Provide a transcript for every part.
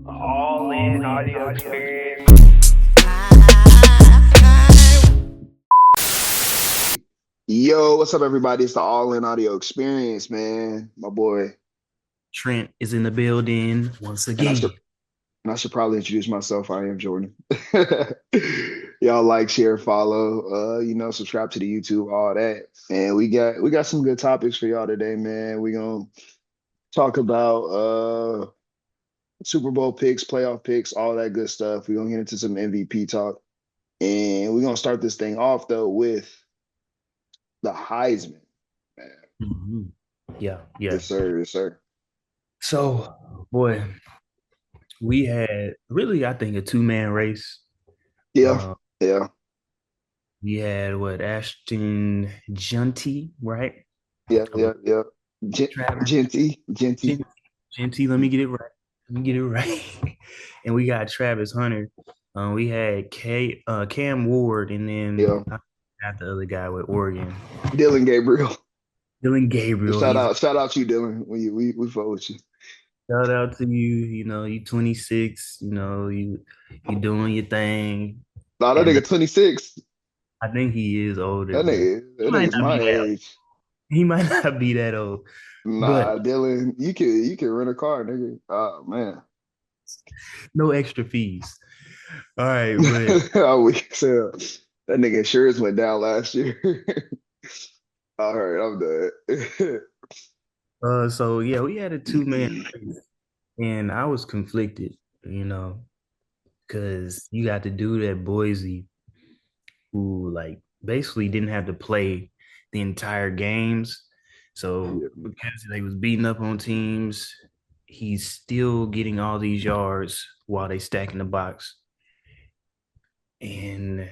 All in audio experience. Yo, what's up, everybody? It's the All In Audio Experience, man. My boy, Trent is in the building once and I again. should and I should probably introduce myself. I am Jordan. Y'all like, share, follow. Subscribe to the YouTube, all that. And we got some good topics for y'all today, man. We gonna talk about Super Bowl picks, playoff picks, all that good stuff. We're gonna get into some MVP talk, and we're gonna start this thing off though with the Heisman, man. Mhm. Yeah. Yes, sir. Yes, sir. So, boy, we had really, I think, a two-man race. Yeah, Uh, yeah. we had Ashton Junty, right? Yeah, With yeah, yeah. Travis Genty. Genty. Let me get it right. Let me get it right. And we got Travis Hunter. We had Cam Ward, and then Yeah. I got the other guy with Oregon, Dylan Gabriel. Dylan Gabriel. Shout He's out, shout out you, Dylan. We fuck with you. Shout out to you. You 26. You doing your thing, Nah, that and nigga 26. I think he is older, That but nigga, he that might nigga's not be my that. age. He might not be that old, but Nah, Dylan, you can rent a car, nigga. Oh man. no extra fees. All right, but I wish that nigga insurance went down last year. All right, I'm done. so yeah, we had a two-man race, and I was conflicted, because you got the dude at Boise who like basically didn't have to play the entire games. So Yeah. because they was beating up on teams, he's still getting all these yards while they stack in the box. And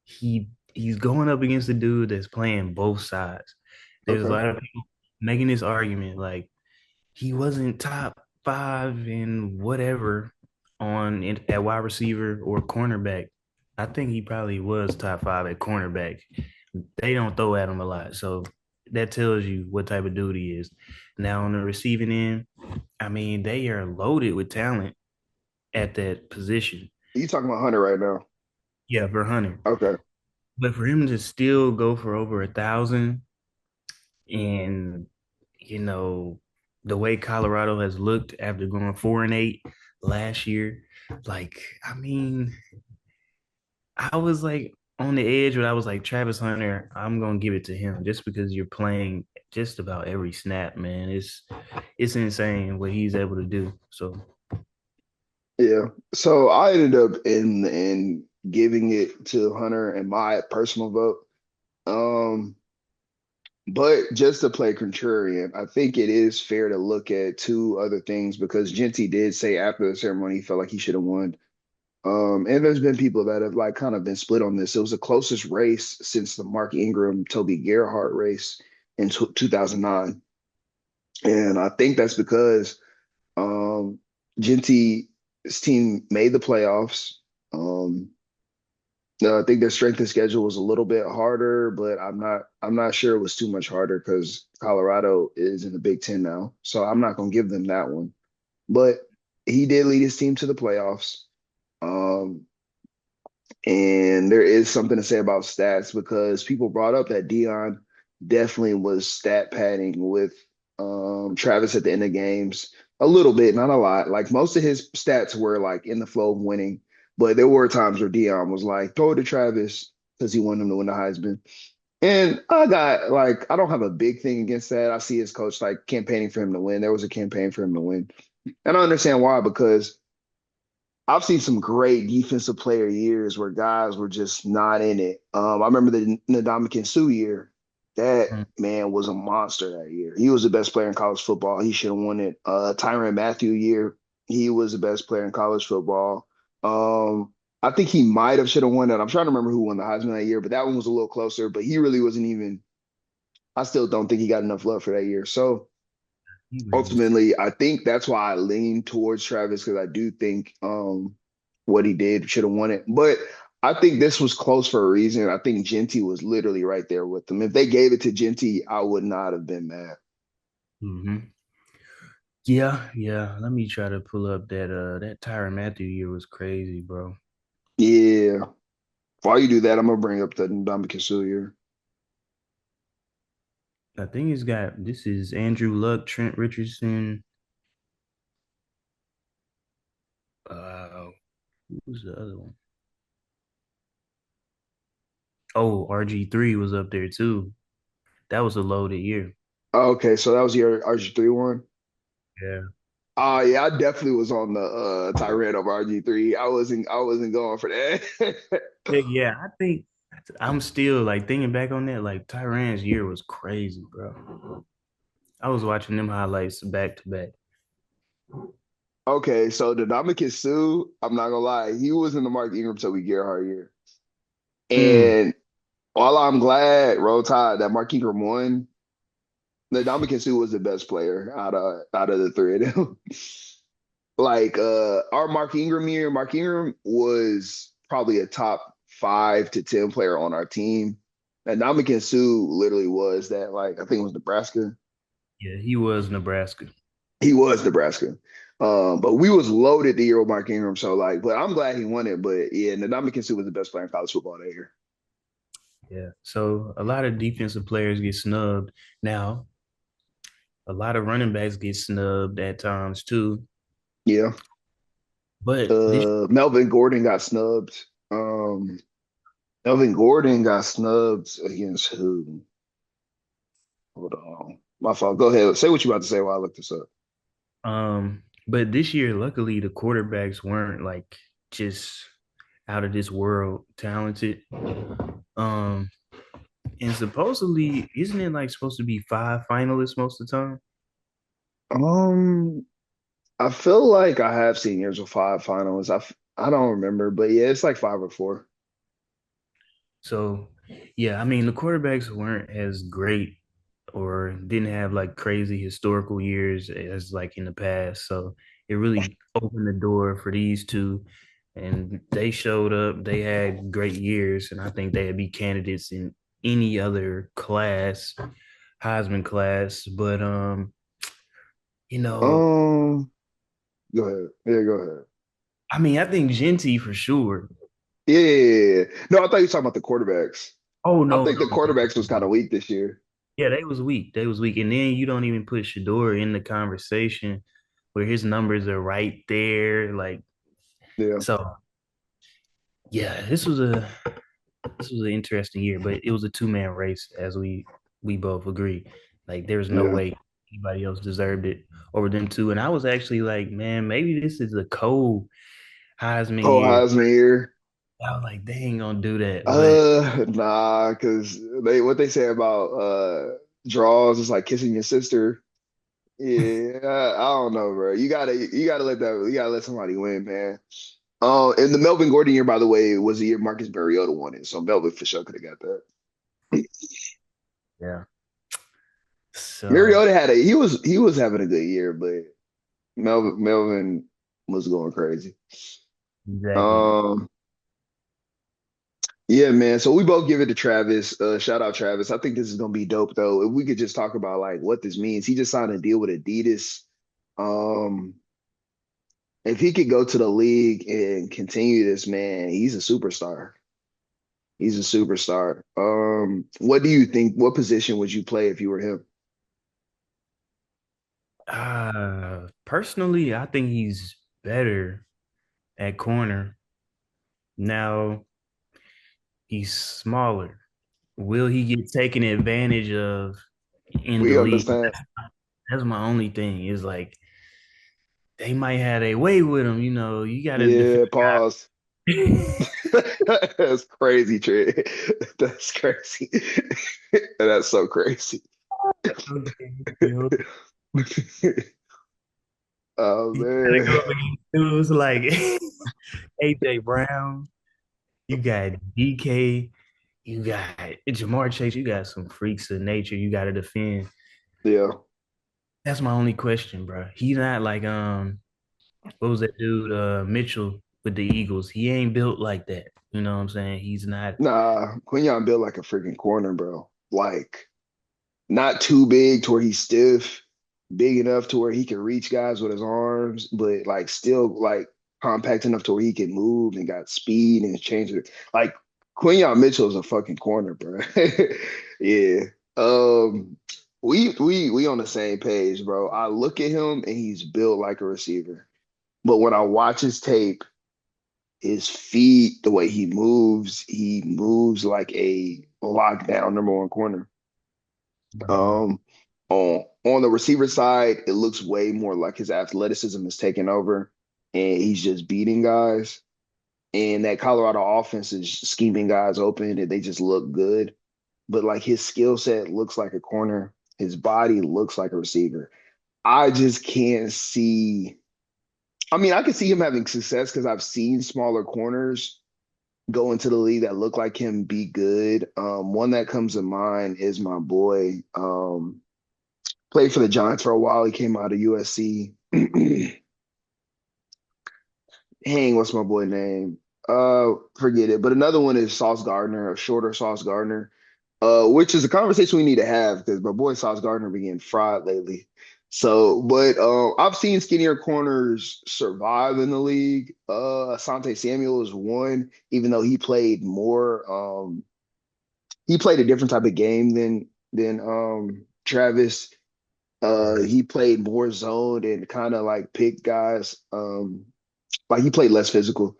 he's going up against a dude that's playing both sides. There's a Okay. lot of people making this argument like he wasn't top five in whatever at wide receiver or cornerback. I think he probably was top five at cornerback. They don't throw at him a lot. So that tells you what type of dude he is. Now on the receiving end, I mean, they are loaded with talent at that position. You talking about Hunter right now? Yeah, for Hunter. Okay. But for him to still go for over 1,000 and you know, the way Colorado has looked after going 4-8 last year, like, I mean, I was like on the edge, but I was like, Travis Hunter, I'm gonna give it to him just because you're playing just about every snap, man. It's insane what he's able to do. So Yeah. So I ended up in giving it to Hunter in my personal vote. Um, but just to play contrarian, I think it is fair to look at two other things because Genty did say after the ceremony he felt like he should have won. And there's been people that have like kind of been split on this. It was the closest race since the Mark Ingram, Toby Gerhart race in 2009. And I think that's because um Genty's team made the playoffs. Um, no, I think their strength of schedule was a little bit harder, but I'm not sure it was too much harder because Colorado is in the Big Ten now. So I'm not gonna give them that one. But he did lead his team to the playoffs. Um, and there is something to say about stats because people brought up that Dion definitely was stat padding with Travis at the end of games a little bit, not a lot. Like most of his stats were like in the flow of winning, but there were times where Dion was like, throw it to Travis because he wanted him to win the Heisman. And I don't have a big thing against that. I see his coach like campaigning for him to win. There was a campaign for him to win. And I understand why, because I've seen some great defensive player years where guys were just not in it. I remember the Ndamukong Suh year. That mm, man was a monster that year. He was the best player in college football. He should have won it. Tyrann Mathieu year, he was the best player in college football. I think he might have should have won it. I'm trying to remember who won the Heisman that year, but that one was a little closer. But he really wasn't even. I still don't think he got enough love for that year. So he was ultimately, I think that's why I lean towards Travis because I do think what he did should have won it. But I think this was close for a reason. I think Genty was literally right there with them. If they gave it to Genty, I would not have been mad. mm-hmm. Yeah, yeah. Let me try to pull up that Tyrann Matthew year was crazy, bro. Yeah. While you do that, I'm gonna bring up the Ndamukong Suh year. I think it's got this is Andrew Luck, Trent Richardson. Who's the other one? Oh, RG3 was up there too. That was a loaded year. Okay, so that was your RG3 one. Yeah. Oh yeah, I definitely was on the Tyrant of RG3. I wasn't going for that. Yeah, I think I'm still like thinking back on that. Like Tyrann's year was crazy, bro. I was watching them highlights back to back. Okay, so the Ndamukong Suh, I'm not gonna lie, he was in the Mark Ingram Toby Gerhart year. Mm, And while I'm glad Roll Tide that Mark Ingram won, the Ndamukong Suh was the best player out of the three of them. Like our Mark Ingram year, Mark Ingram was probably a top 5 to 10 player on our team. And Ndamukong Suh literally was that, like, I think it was Nebraska. yeah, he was Nebraska. He was Nebraska. But we was loaded the year with Mark Ingram. So like, but I'm glad he won it. But yeah, Ndamukong Suh was the best player in college football that year. Yeah. So a lot of defensive players get snubbed. Now, a lot of running backs get snubbed at times too. Yeah. But this Melvin Gordon got snubbed. Melvin Gordon got snubbed against who? Hold on. My fault. Go ahead. Say what you about to say while I look this up. but this year, luckily the quarterbacks weren't like just out of this world talented. Um, and supposedly, isn't it like supposed to be five finalists most of the time? Um, I feel like I have seen years with 5 finalists. I don't remember, but yeah, it's like 5 or 4. So, yeah, I mean, the quarterbacks weren't as great or didn't have like crazy historical years as like in the past. So it really opened the door for these two. And they showed up, they had great years, and I think they'd be candidates in any other class, Heisman class. But you know, Um, Go ahead. Yeah, go ahead. I mean, I think Genty for sure. Yeah, yeah, yeah, yeah. No, I thought you were talking about the quarterbacks. Oh I no, think the no. quarterbacks was kind of weak this year. Yeah, they was weak. They was weak. And then you don't even put Shador in the conversation where his numbers are right there. Like, Yeah, so yeah, this was an interesting year, but it was a two-man race, as we both agree. Like there was no yeah. way anybody else deserved it over them two. And I was actually like, man, maybe this is a cold Heisman Cole year. Heisman year. I was like, they ain't gonna do that. But Nah, because what they say about draws is like kissing your sister. Yeah, I don't know, bro. You gotta let somebody win, man. And the Melvin Gordon year, by the way, was the year Marcus Mariota won it. So Melvin for sure could have got that. yeah. So Mariota he was having a good year, but Melvin was going crazy. exactly. Um, yeah, man. So we both give it to Travis. Shout out Travis. I think this is gonna be dope though. If we could just talk about like what this means. He just signed a deal with Adidas. Um, if he could go to the league and continue this, man, he's a superstar. He's a superstar. What do you think? What position would you play if you were him? Personally, I think he's better at corner. Now he's smaller. Will he get taken advantage of in the We league? understand. That's my only thing. Is like they might have a way with him. You know, you got to defend Yeah, pause. the That's crazy, Trey. That's crazy. That's so crazy. guy. Oh You gotta go man. up against dudes like AJ Brown. You got DK. You got Jamar Chase. You got some freaks of nature. You got to defend. Yeah. That's my only question, bro. He's not like what was that dude Mitchell with the Eagles? He ain't built like that. You know what I'm saying? He's not. Nah, Quinyon built like a freaking corner, bro. Like not too big to where he's stiff, big enough to where he can reach guys with his arms, but like still like compact enough to where he can move and got speed and change it. Like Quinyon Mitchell is a fucking corner, bro. Yeah. Um, we on the same page, bro. I look at him and he's built like a receiver. But when I watch his tape, his feet, the way he moves like a lockdown number one corner. Mhm. Um, on the receiver side, it looks way more like his athleticism is taking over, and he's just beating guys. And that Colorado offense is scheming guys open, and they just look good. But like his skill set looks like a corner, his body looks like a receiver. I just can't see. I mean, I can see him having success because I've seen smaller corners go into the league that look like him be good. One that comes to mind is my boy. Played for the Giants for a while. He came out of USC. Hang, what's my boy name? Forget it. But another one is Sauce Gardner, a shorter Sauce Gardner, which is a conversation we need to have because my boy Sauce Gardner been getting fried lately. So, but I've seen skinnier corners survive in the league. Asante Samuel is one, even though he played more. He played a different type of game than Travis. Right. He played more zoned and kind of like picked guys. Like he played less physical.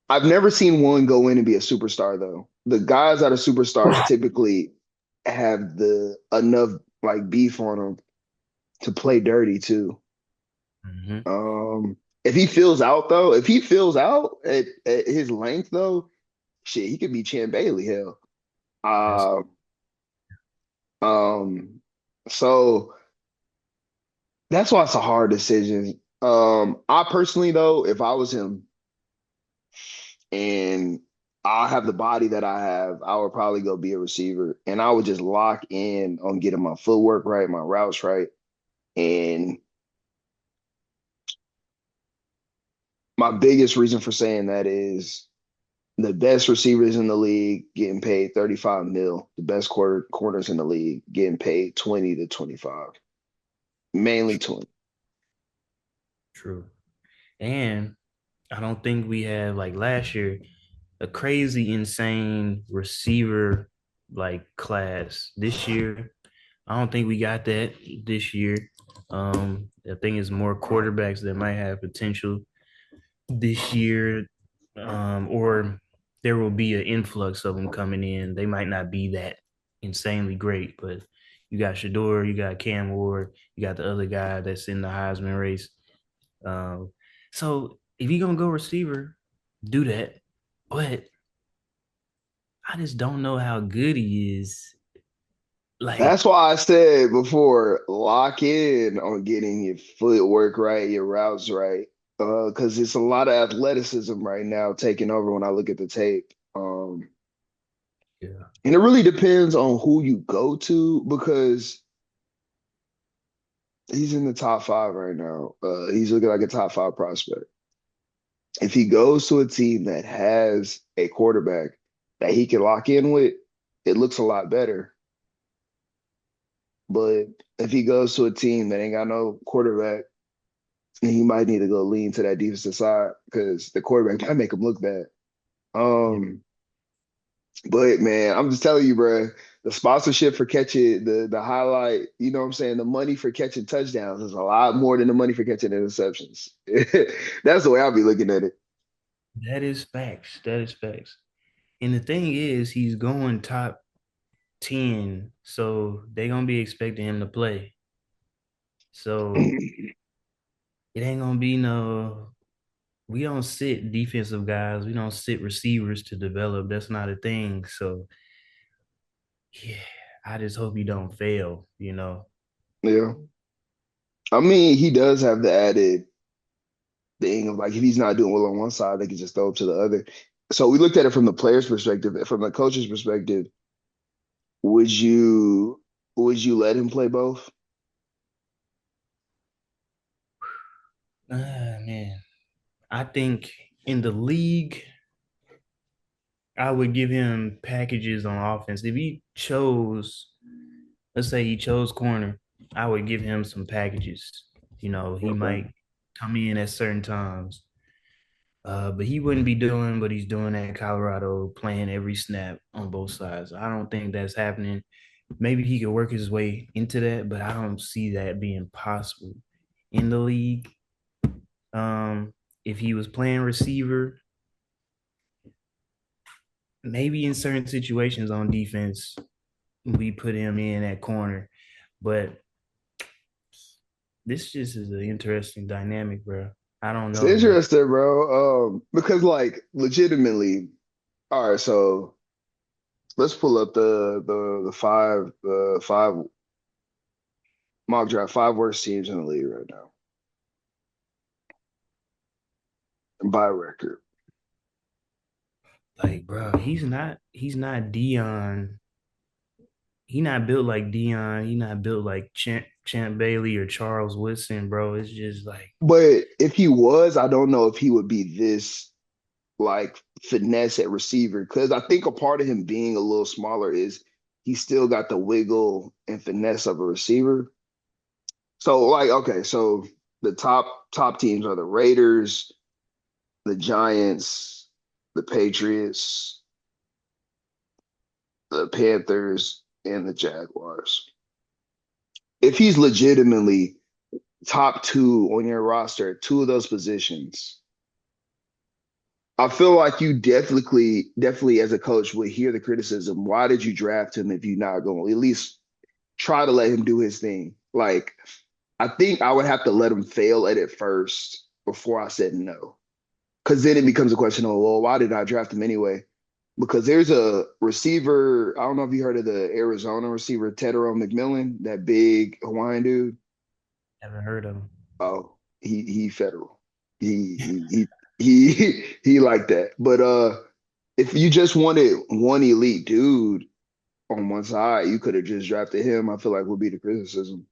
I've never seen one go in and be a superstar though. The guys that are superstars typically have the enough like beef on them to play dirty too. Mhm. If he fills out though, if he fills out at his length though, shit, he could be Chan Bailey, hell. That's Uh, um, so that's why it's a hard decision. I personally though, if I was him and I have the body that I have, I would probably go be a receiver and I would just lock in on getting my footwork right, my routes right. And my biggest reason for saying that is the best receivers in the league getting paid 35 mil, the best corners in the league getting paid 20 to 25, mainly 20. true. And I don't think we had like last year a crazy insane receiver like class. This year, I don't think we got that this year. I think it's more quarterbacks that might have potential this year, or there will be an influx of them coming in. They might not be that insanely great, but you got Shador, you got Cam Ward, you got the other guy that's in the Heisman race. Um, so if you're gonna go receiver, do that. But I just don't know how good he is. Like, That's why I said before, lock in on getting your footwork right, your routes right. Because it's a lot of athleticism right now taking over when I look at the tape. yeah, And it really depends on who you go to because he's in the top five right now. He's looking like a top five prospect. If he goes to a team that has a quarterback that he can lock in with, it looks a lot better. But if he goes to a team that ain't got no quarterback, he might need to go lean to that defensive side because the quarterback might make him look bad. yeah, Um, but man, I'm just telling you, bro, the sponsorship for catching the highlight, you know what I'm saying? The money for catching touchdowns is a lot more than the money for catching interceptions. That's the way I'll be looking at it. that is facts. That is facts. And the thing is, he's going top 10, so they're gonna be expecting him to play. So it ain't gonna be no. We don't sit defensive guys. We don't sit receivers to develop. That's not a thing. So yeah, I just hope you don't fail. Yeah. I mean, he does have the added thing of like if he's not doing well on one side, they can just throw it to the other. So we looked at it from the player's perspective, from the coach's perspective. Would you would you let him play both? Man, I think in the league, I would give him packages on offense. If he chose, let's say he chose corner, I would give him some packages. He Okay. might come in at certain times. But he wouldn't be doing what he's doing at Colorado, playing every snap on both sides. I don't think that's happening. Maybe he could work his way into that, but I don't see that being possible in the league. If he was playing receiver, maybe in certain situations on defense, we put him in at corner. But this just is an interesting dynamic, bro. I don't It's know, man. interesting, bro. Because like legitimately, all right, so let's pull up the five mock draft, five worst teams in the league right now by record. Like, bro, he's not Dion. He not built like Dion. He not built like Champ Bailey or Charles Woodson, bro. It's just like But if he was, I don't know if he would be this like finesse at receiver. Because I think a part of him being a little smaller is he still got the wiggle and finesse of a receiver. So like, okay, so the top teams are the Raiders, the Giants, the Patriots, the Panthers, and the Jaguars. If he's legitimately top two on your roster at two of those positions, I feel like you definitely as a coach would hear the criticism. Why did you draft him if you're not going to at least try to let him do his thing? Like, I think I would have to let him fail at it first before I said no. Because then it becomes a question of, well, why did I draft him anyway? Because there's a receiver. I don't know if you heard of the Arizona receiver, Tedero McMillan, that big Hawaiian dude. haven't heard of him. Oh, he federal. He like that. But if you just wanted one elite dude on one side, you could have just drafted him. I feel like would be the criticism.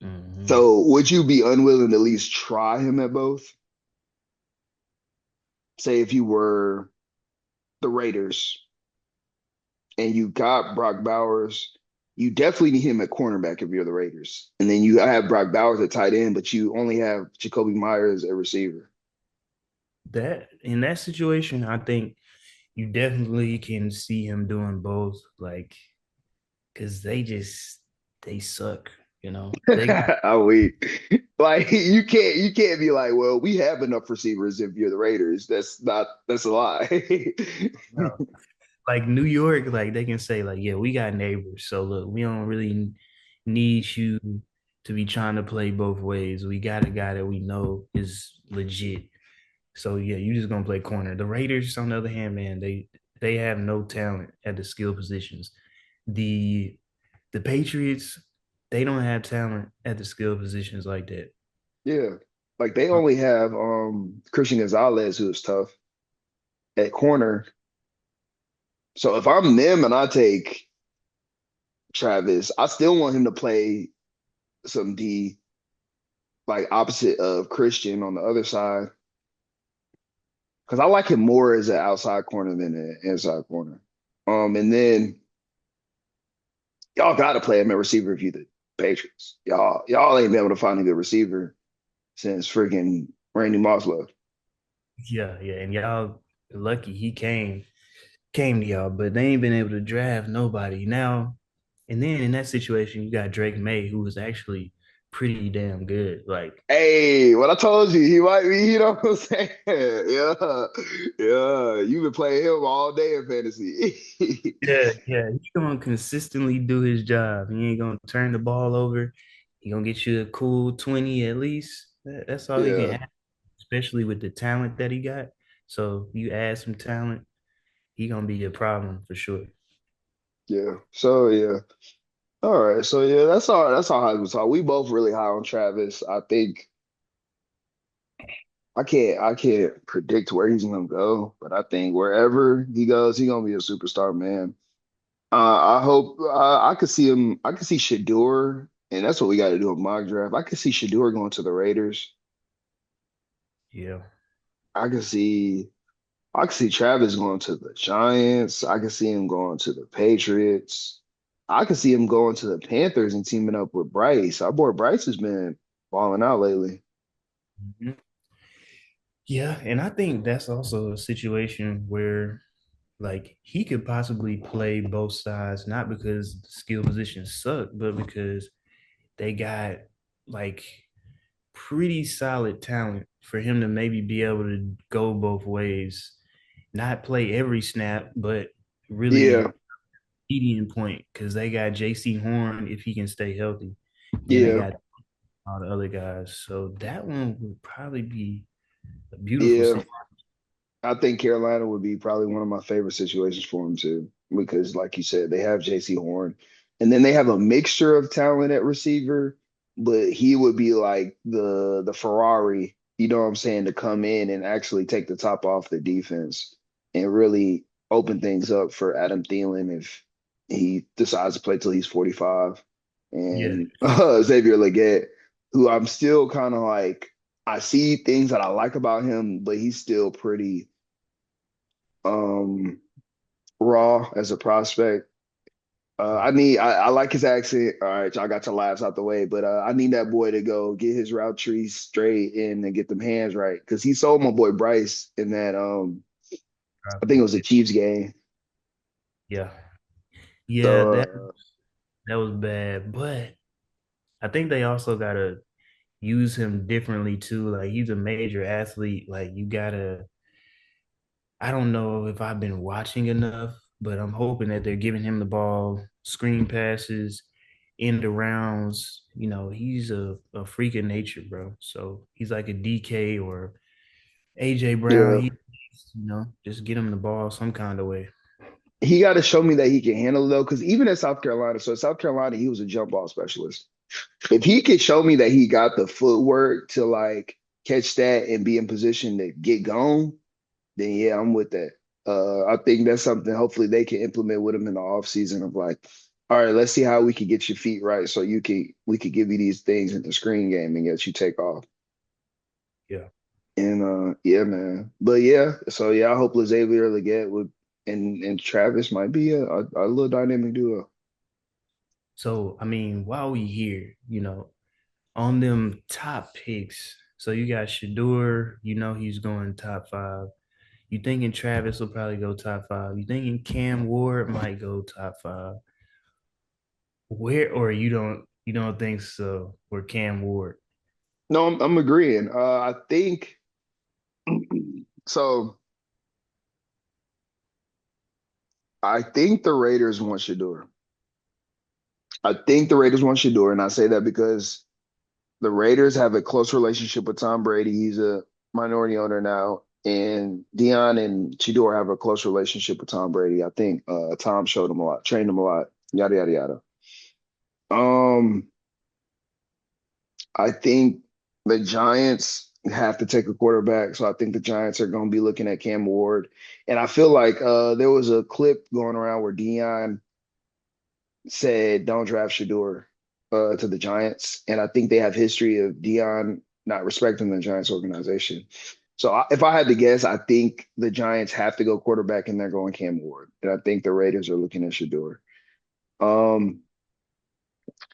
Hmm. So would you be unwilling to at least try him at both? Say if you were the Raiders and you got Brock Bowers, you definitely need him at cornerback if you're the Raiders. And then you have Brock Bowers at tight end, but you only have Jacoby Myers at receiver. That in that situation, I think you definitely can see him doing both, like, because they suck. They Are we like you can't be like, well, we have enough receivers if you're the Raiders. That's a lie. like New York, like they can say like, yeah, we got neighbors, so look, we don't really need you to be trying to play both ways. We got a guy that we know is legit. So yeah, you just gonna play corner. The Raiders, on the other hand, man, they have no talent at the skill positions. The the Patriots, they don't have talent at the skill positions like that. Yeah. Like they only have Christian Gonzalez who is tough at corner. So if I'm them and I take Travis, I still want him to play some D, like opposite of Christian on the other side. Because I like him more as an outside corner than an inside corner. And then y'all got to play him at receiver if you the Patriots. Y'all ain't been able to find a good receiver since freaking Randy Moss left. Yeah, yeah, and y'all lucky he came to y'all, but they ain't been able to draft nobody now. And then in that situation, you got Drake May, who was actually pretty damn good. Like, Hey, what I told you, he might be, you know what I'm saying? Yeah, yeah. You've been playing him all day in fantasy. yeah, yeah, he's gonna consistently do his job. He ain't gonna turn the ball over. He gonna get you a cool 20 at least. That's all you can Yeah, ask, especially with the talent that he got. So you add some talent, he gonna be a problem for sure. yeah. So yeah. All right. So yeah, that's all high school talk. We both really high on Travis. I think I can't predict where he's gonna go, but I think wherever he goes, he's gonna be a superstar, man. I hope I could see him. I could see Shador, and that's what we got to do a mock draft. I could see Shador going to the Raiders. Yeah. I could see I could see Travis going to the Giants. I could see him going to the Patriots. I could see him going to the Panthers and teaming up with Bryce. Our boy Bryce has been balling out lately. Mhm. Yeah, and I think that's also a situation where like he could possibly play both sides, not because the skill positions suck, but because they got like pretty solid talent for him to maybe be able to go both ways, not play every snap, but Yeah, really median point because they got JC Horn if he can stay healthy. Then they yeah, got all the other guys. So that one would probably be a beautiful yeah. situation. I think Carolina would be probably one of my favorite situations for him too, because like you said, they have J.C. Horn, and then they have a mixture of talent at receiver, but he would be like the Ferrari, you know what I'm saying, to come in and actually take the top off the defense and really open things up for Adam Thielen if he decides to play till he's 45, Yeah. and Xavier Legette, who I'm still kind of like. I see things that I like about him, but he's still pretty um raw as a prospect. I like his accent. All right, y'all got your laughs out the way, but I need that boy to go get his route trees straight in and get them hands right because he sold my boy Bryce in that I think it was a Chiefs game. Yeah. Yeah, So that was bad. But I think they also gotta use him differently too. Like he's a major athlete. Like you gotta I don't know if I've been watching enough, but I'm hoping that they're giving him the ball, screen passes, end rounds. You know, he's a freak of nature, bro. So he's like a DK or AJ Brown. yeah, Just get him the ball some kind of way. he got to show me that he can handle it though, because even at South Carolina, so at South Carolina he was a jump ball specialist. If he could show me that he got the footwork to like catch that and be in position to get gone, then yeah, I'm with that. I think that's something hopefully they can implement with him in the off season of like, all right, let's see how we can get your feet right so we could give you these things in the screen game and get you take off. Yeah. And yeah, man. But yeah, so yeah, I hope Xavier Legette would and Travis might be a little dynamic duo. So I mean, while we here, on them top picks. So you got Shador, he's going top five. You thinking Travis will probably go top five? You thinking Cam Ward might go top five? Where or you don't think so? Or Cam Ward? No, I'm agreeing. I think so. I think the Raiders want Shador. I think the Raiders want Shador, and I say that because the Raiders have a close relationship with Tom Brady. He's a minority owner now, and Dion and Shador have a close relationship with Tom Brady. I think Tom showed him a lot, trained him a lot, yada yada yada. Um, I think the Giants have to take a quarterback, so I think the Giants are going to be looking at Cam Ward, and I feel like there was a clip going around where Dion said don't draft Shador to the Giants, and I think they have history of Dion not respecting the Giants organization. So if I had to guess, I think the Giants have to go quarterback, and they're going Cam Ward, and I think the Raiders are looking at Shador. Um,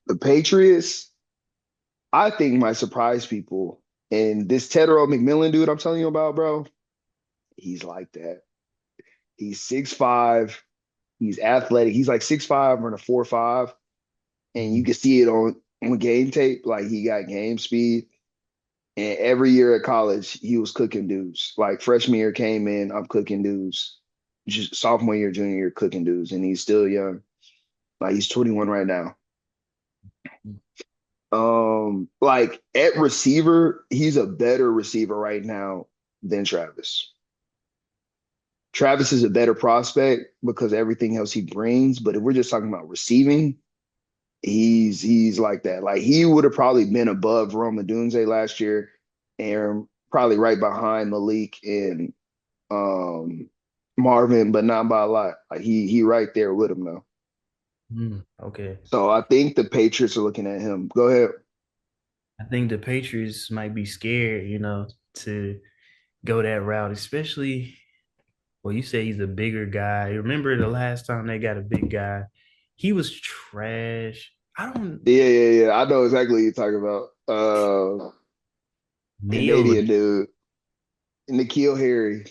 the Patriots, I think, might surprise people. And this Tedero McMillan dude I'm telling you about, bro, he's like that. He's 6'5". He's athletic. He's like 6'5" running a 4.5. And you can see it on game tape. Like he got game speed. And every year at college, he was cooking dudes. Like freshman year came in, I'm cooking dudes. Just sophomore year, junior year, cooking dudes, and he's still young. Like he's 21 right now. Like at receiver, he's a better receiver right now than Travis. Travis is a better prospect because everything else he brings. But if we're just talking about receiving, he's like that. Like he would have probably been above Rome Odunze last year and probably right behind Malik and Marvin, but not by a lot. Like he right there with him though. Okay. So I think the Patriots are looking at him. Go ahead. I think the Patriots might be scared, to go that route, especially, well, you say he's a bigger guy. Remember the last time they got a big guy, He was trash. I don't Yeah. I know exactly what you're talking about. Neil. Canadian dude, N'Keal Harry.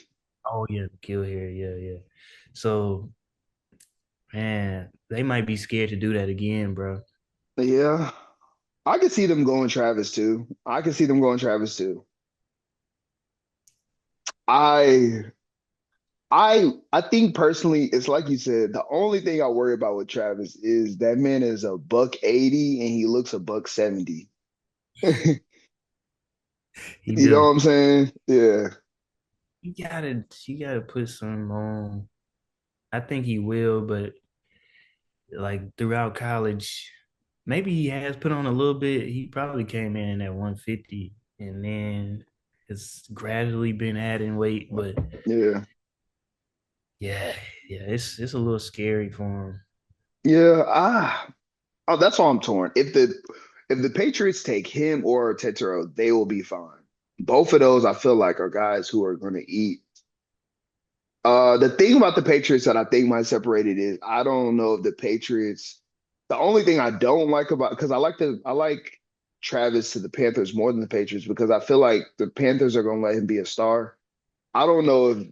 Oh yeah, kill here. Yeah, yeah. So man, they might be scared to do that again, bro. Yeah, I could see them going Travis too. I could see them going Travis too. I I think personally, it's like you said, the only thing I worry about with Travis is that man is a buck 80 and he looks a buck 70. He You know do. what I'm saying? Yeah. You gotta put some on. I think he will, but like throughout college, maybe he has put on a little bit. He probably came in at 150 and then it's gradually been adding weight, but Yeah. yeah, yeah, it's a little scary for him. Yeah. Oh, that's why I'm torn. If the Patriots take him or Tetero, they will be fine. Both of those I feel like are guys who are going to eat. The thing about the Patriots that I think might separate it is I don't know if the Patriots. The only thing I don't like about because I like Travis to the Panthers more than the Patriots because I feel like the Panthers are going to let him be a star. I don't know if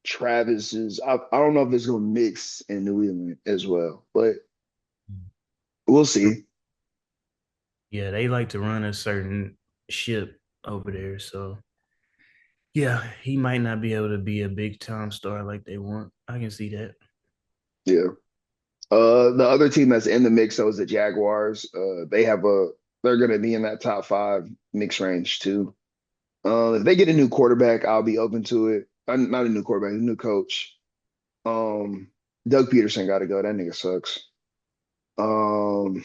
Travis is. I don't know if it's going to mix in New England as well, but we'll see. Yeah, they like to run a certain ship over there, so yeah, he might not be able to be a big time star like they want. I can see that. Yeah. The other team that's in the mix though is the Jaguars. They're going to be in that top five mix range too. If they get a new quarterback, I'll be open to it. Not a new quarterback, a new coach. Um, Doug Peterson got to go. That nigga sucks. Um,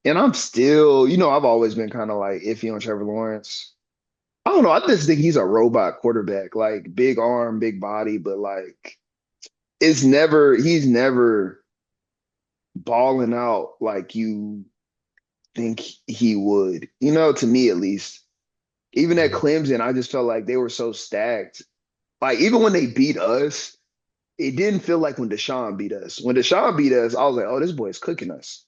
and I'm still, I've always been kind of like iffy on Trevor Lawrence. I don't know. I just think he's a robot quarterback, like big arm, big body, but like he's never balling out like you think he would. To me at least. Even at Yeah. Clemson, I just felt like they were so stacked. Like even when they beat us, it didn't feel like when Deshaun beat us. When Deshaun beat us, I was like, oh, this boy's cooking us.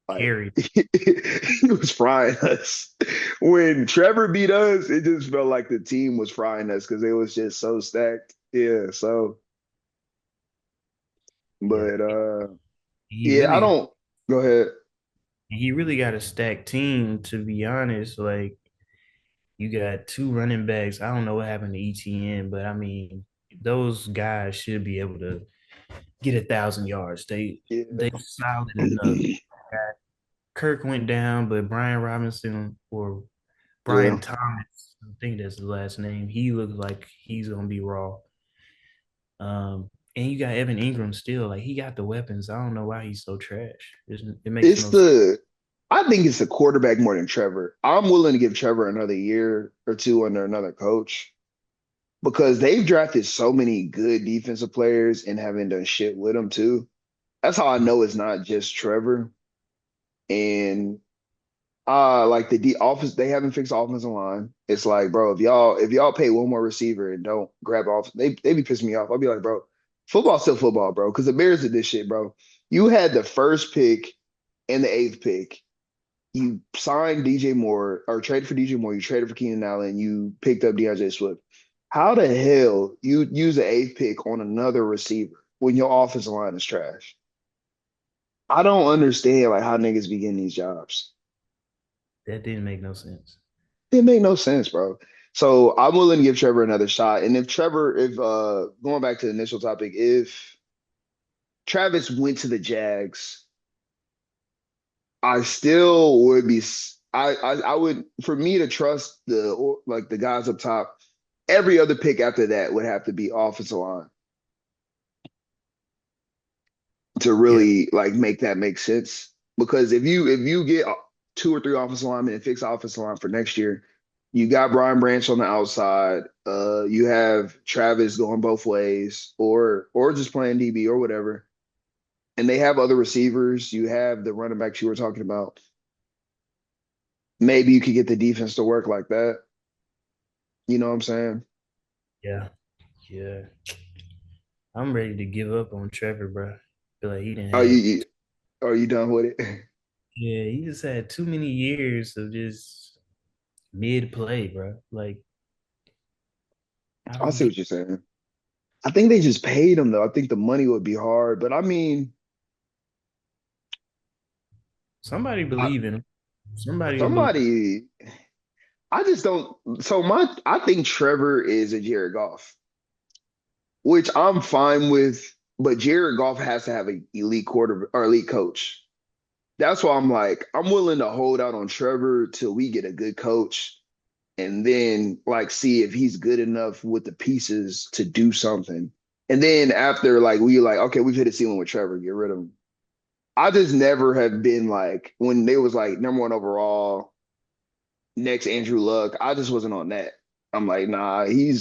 Like Carry. he was frying us. When Trevor beat us, it just felt like the team was frying us because it was just so stacked. Yeah. So, Yeah. but He yeah, I really don't go ahead. he really got a stacked team to be honest. Like you got two running backs. I don't know what happened to ETN, but I mean those guys should be able to get 1,000 yards. They Yeah. solid enough. Kirk went down, but Brian Robinson or Yeah. Brian Thomas, I think that's the last name. He looks like he's gonna be raw. And you got Evan Ingram still. Like he got the weapons. I don't know why he's so trash. It makes It's no sense. the I think it's the quarterback more than Trevor. I'm willing to give Trevor another year or two under another coach because they've drafted so many good defensive players and haven't done shit with them too. That's how I know it's not just Trevor. And like the office, they haven't fixed the offensive line. It's like, bro, if y'all pay one more receiver and don't grab off, they be pissing me off. I'll be like, bro, football's still football, bro. Because the Bears did this shit, bro. You had the first pick and the eighth pick. You signed DJ Moore or traded for DJ Moore. You traded for Keenan Allen. You picked up DeAndre Swift. How the hell you use the eighth pick on another receiver when your offensive line is trash? I don't understand like how niggas be getting these jobs. That didn't make no sense. It make no sense, bro. So I'm willing to give Trevor another shot. And if going back to the initial topic, if Travis went to the Jags, I still would be. I would for me to trust the guys up top. Every other pick after that would have to be offensive line to Yeah, really like make that make sense. Because if you get two or three offensive linemen and fix the offensive line for next year, you got Brian Branch on the outside. You have Travis going both ways, or just playing DB or whatever. And they have other receivers. You have the running backs you were talking about. Maybe you could get the defense to work like that. You know what I'm saying? yeah, yeah. I'm ready to give up on Trevor, bro. Feel like he didn't Are have. you are you done with it? Yeah, he just had too many years of just mid play, bro. Like I I don't see get. what you're saying. I think they just paid him though. I think the money would be hard, but I mean, Somebody I, believe in him. Somebody will believe. somebody. I just don't. So I think Trevor is a Jared Goff, which I'm fine with. But Jared Goff has to have an elite quarter or elite coach. That's why I'm like, I'm willing to hold out on Trevor till we get a good coach, and then like see if he's good enough with the pieces to do something. And then after like we like, okay, we've hit a ceiling with Trevor, get rid of him. I just never have been like when they was like number one overall, next Andrew Luck. I just wasn't on that. I'm like, nah, he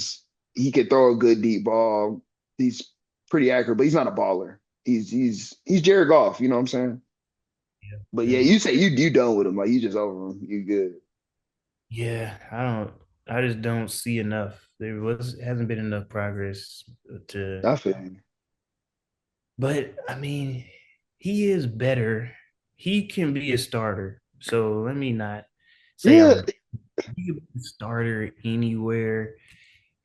could throw a good deep ball. He's pretty accurate, but he's not a baller. He's Jared Goff, you know what I'm saying? But yeah, Yeah, you say you done with him, like you just over him. You good. yeah. I don't. I just don't see enough. There was hasn't been enough progress to. I feel you. But I mean, he is better. He can be a starter. So let me not say Yeah, I'm he can be a starter anywhere.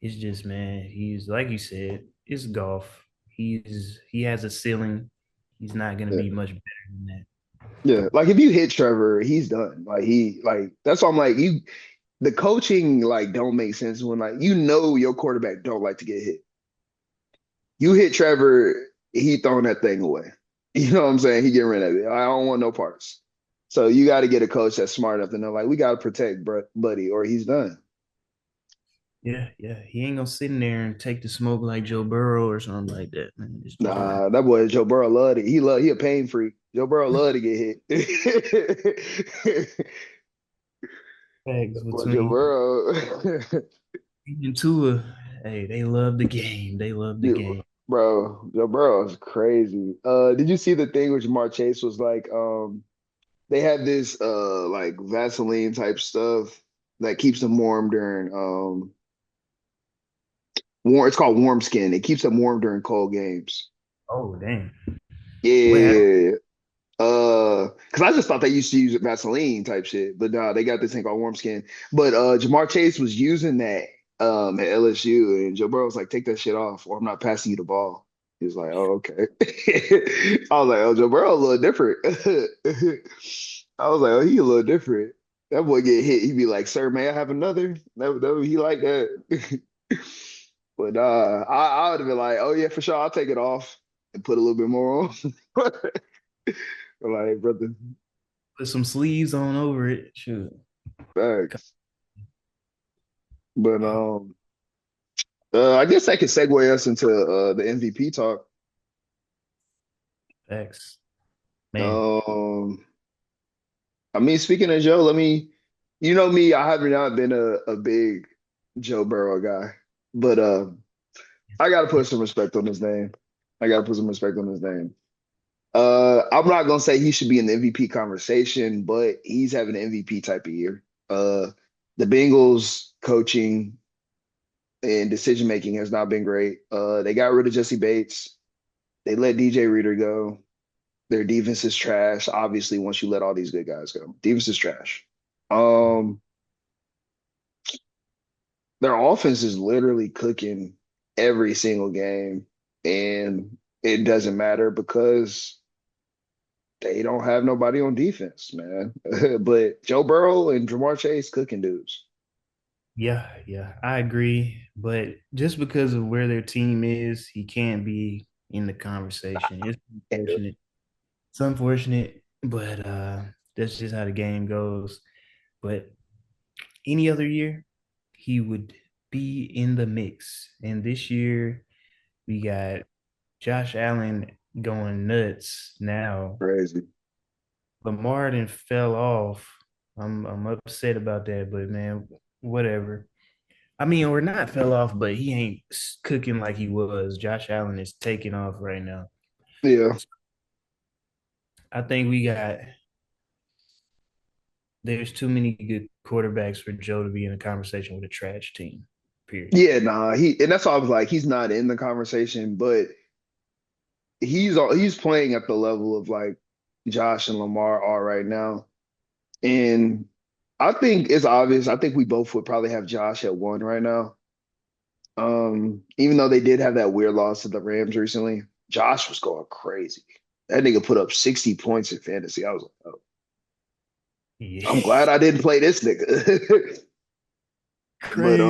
It's just man, he's like you said, it's golf. He has a ceiling. He's not gonna yeah, be much better than that. yeah. Like if you hit Trevor, he's done. Like that's why I'm like you the coaching like don't make sense when like you know your quarterback don't like to get hit. You hit Trevor, he throwing that thing away. You know what I'm saying? He getting rid of it. I don't want no parts. So you got to get a coach that's smart enough to know, like, we got to protect Buddy, or he's done. Yeah, yeah. He ain't gonna sit in there and take the smoke like Joe Burrow or something like that, man. It's just not. Nah, that boy Joe Burrow loved it. He a pain freak. Joe Burrow loved to get hit. Facts Boy, Joe between Burrow, he and Tua. Hey, they love the game. They love the yeah, game. bro, Joe Burrow is crazy. Did you see the thing which Jamar Chase was like? They had this like Vaseline type stuff that keeps them warm during warm. It's called warm skin. It keeps them warm during cold games. Oh, damn. What happened? Yeah. Because I just thought they used to use Vaseline type shit, but nah, they got this thing called warm skin. But Jamar Chase was using that at LSU, and Joe Burrow was like, "Take that shit off, or I'm not passing you the ball." He was like, "Oh, okay." I was like, "Oh, Joe Burrow a little different." I was like, "Oh, he a little different." That boy get hit, he'd be like, "Sir, may I have another?" He like that. But I would have been like, "Oh yeah, for sure, I'll take it off and put a little bit more on." Like, brother, Put some sleeves on over it. Shoot. facts. But I guess that could segue us into the MVP talk. Facts. Man. Um, I mean, speaking of Joe, you know me, I have not been a big Joe Burrow guy, but I got to put some respect on his name. I got to put some respect on his name. I'm not gonna say he should be in the MVP conversation, but he's having an MVP type of year. The Bengals coaching and decision making has not been great. They got rid of Jesse Bates. They let DJ Reader go. Their defense is trash. Obviously, once you let all these good guys go, defense is trash. Um, their offense is literally cooking every single game, and it doesn't matter because they don't have nobody on defense, man. But Joe Burrow and Jamar Chase cooking dudes. Yeah, yeah, I agree. But just because of where their team is, he can't be in the conversation. It's unfortunate. It's unfortunate, but that's just how the game goes. But any other year, he would be in the mix. And this year, we got Josh Allen going nuts now. Crazy. Lamar then fell off. I'm upset about that, but man, whatever. I mean, or not fell off, but he ain't cooking like he was. Josh Allen is taking off right now. Yeah. I think there's too many good quarterbacks for Joe to be in a conversation with a trash team. Period. Yeah, nah, and that's why I was like, he's not in the conversation, but he's playing at the level of like Josh and Lamar are right now. And I think it's obvious. I think we both would probably have Josh at one right now. Even though they did have that weird loss to the Rams recently, Josh was going crazy. That nigga put up 60 points in fantasy. I was like, oh, Yeah. I'm glad I didn't play this nigga. But Crazy.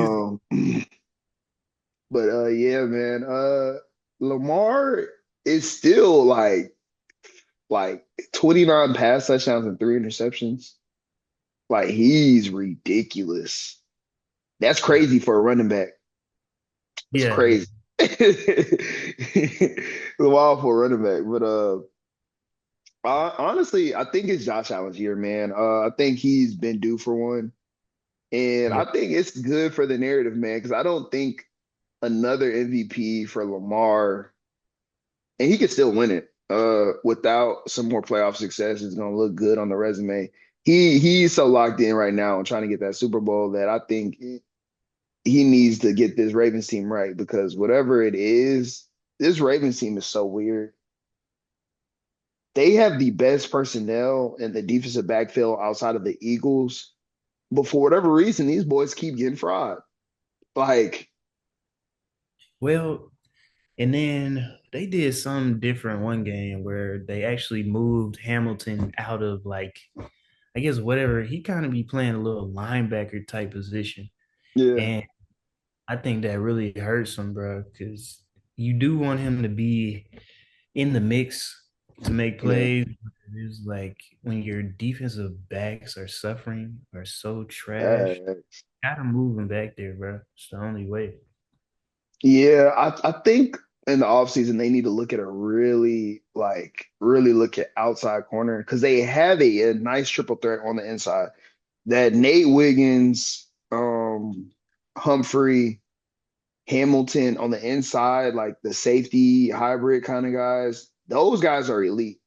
yeah, man. Lamar is still like 29 pass touchdowns and 3 interceptions. Like he's ridiculous. That's crazy for a running back. That's Yeah, yeah. crazy. The wild for a running back. But honestly, I think it's Josh Allen's year, man. I think he's been due for one. And Yeah. I think it's good for the narrative, man, because I don't think another MVP for Lamar, and he could still win it, without some more playoff success is gonna look good on the resume. He's so locked in right now and trying to get that Super Bowl that I think he needs to get this Ravens team right because whatever it is, this Ravens team is so weird. They have the best personnel in the defensive backfield outside of the Eagles, but for whatever reason, these boys keep getting fried. Like, Well, and then they did something different one game where they actually moved Hamilton out of like, I guess whatever he kind of be playing a little linebacker type position. yeah, And I think that really hurts him, bro, because you do want him to be in the mix to make yeah. plays. It's like when your defensive backs are suffering or so trash, Uh, gotta move him back there, bro. It's the only way. yeah, I think in the offseason they need to look at a really look at outside corner because they have a nice triple threat on the inside. That Nate Wiggins, Humphrey, Hamilton on the inside, like the safety hybrid kind of guys, those guys are elite.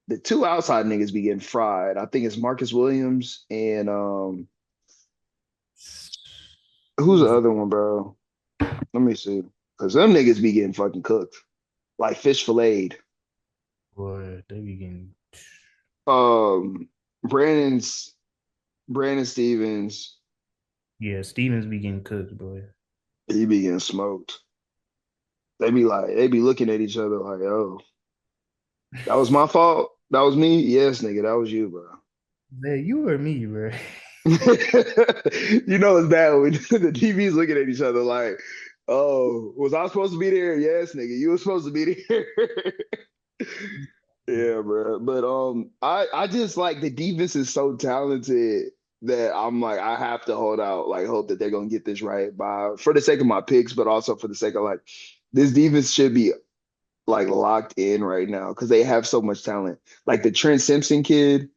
The two outside niggas be getting fried. I think it's Marcus Williams and Who who's the was other one, bro? Let me see. Because them niggas be getting fucking cooked. Like fish filleted. boy? They be getting Um Brandon's Brandon Stevens, yeah. Stevens be getting cooked, boy. he be getting smoked. They be looking at each other like, oh, that was my fault. That was me. Yes, nigga, that was you, bro. Man, you or me, bro? You know it's bad when the TV's looking at each other like, oh, was I supposed to be there? Yes, nigga, you were supposed to be there. Yeah, bro. But I just like the defense is so talented that I'm like I have to hold out, like hope that they're gonna get this right by for the sake of my picks, but also for the sake of like this defense should be like locked in right now because they have so much talent. Like the Trent Simpson kid,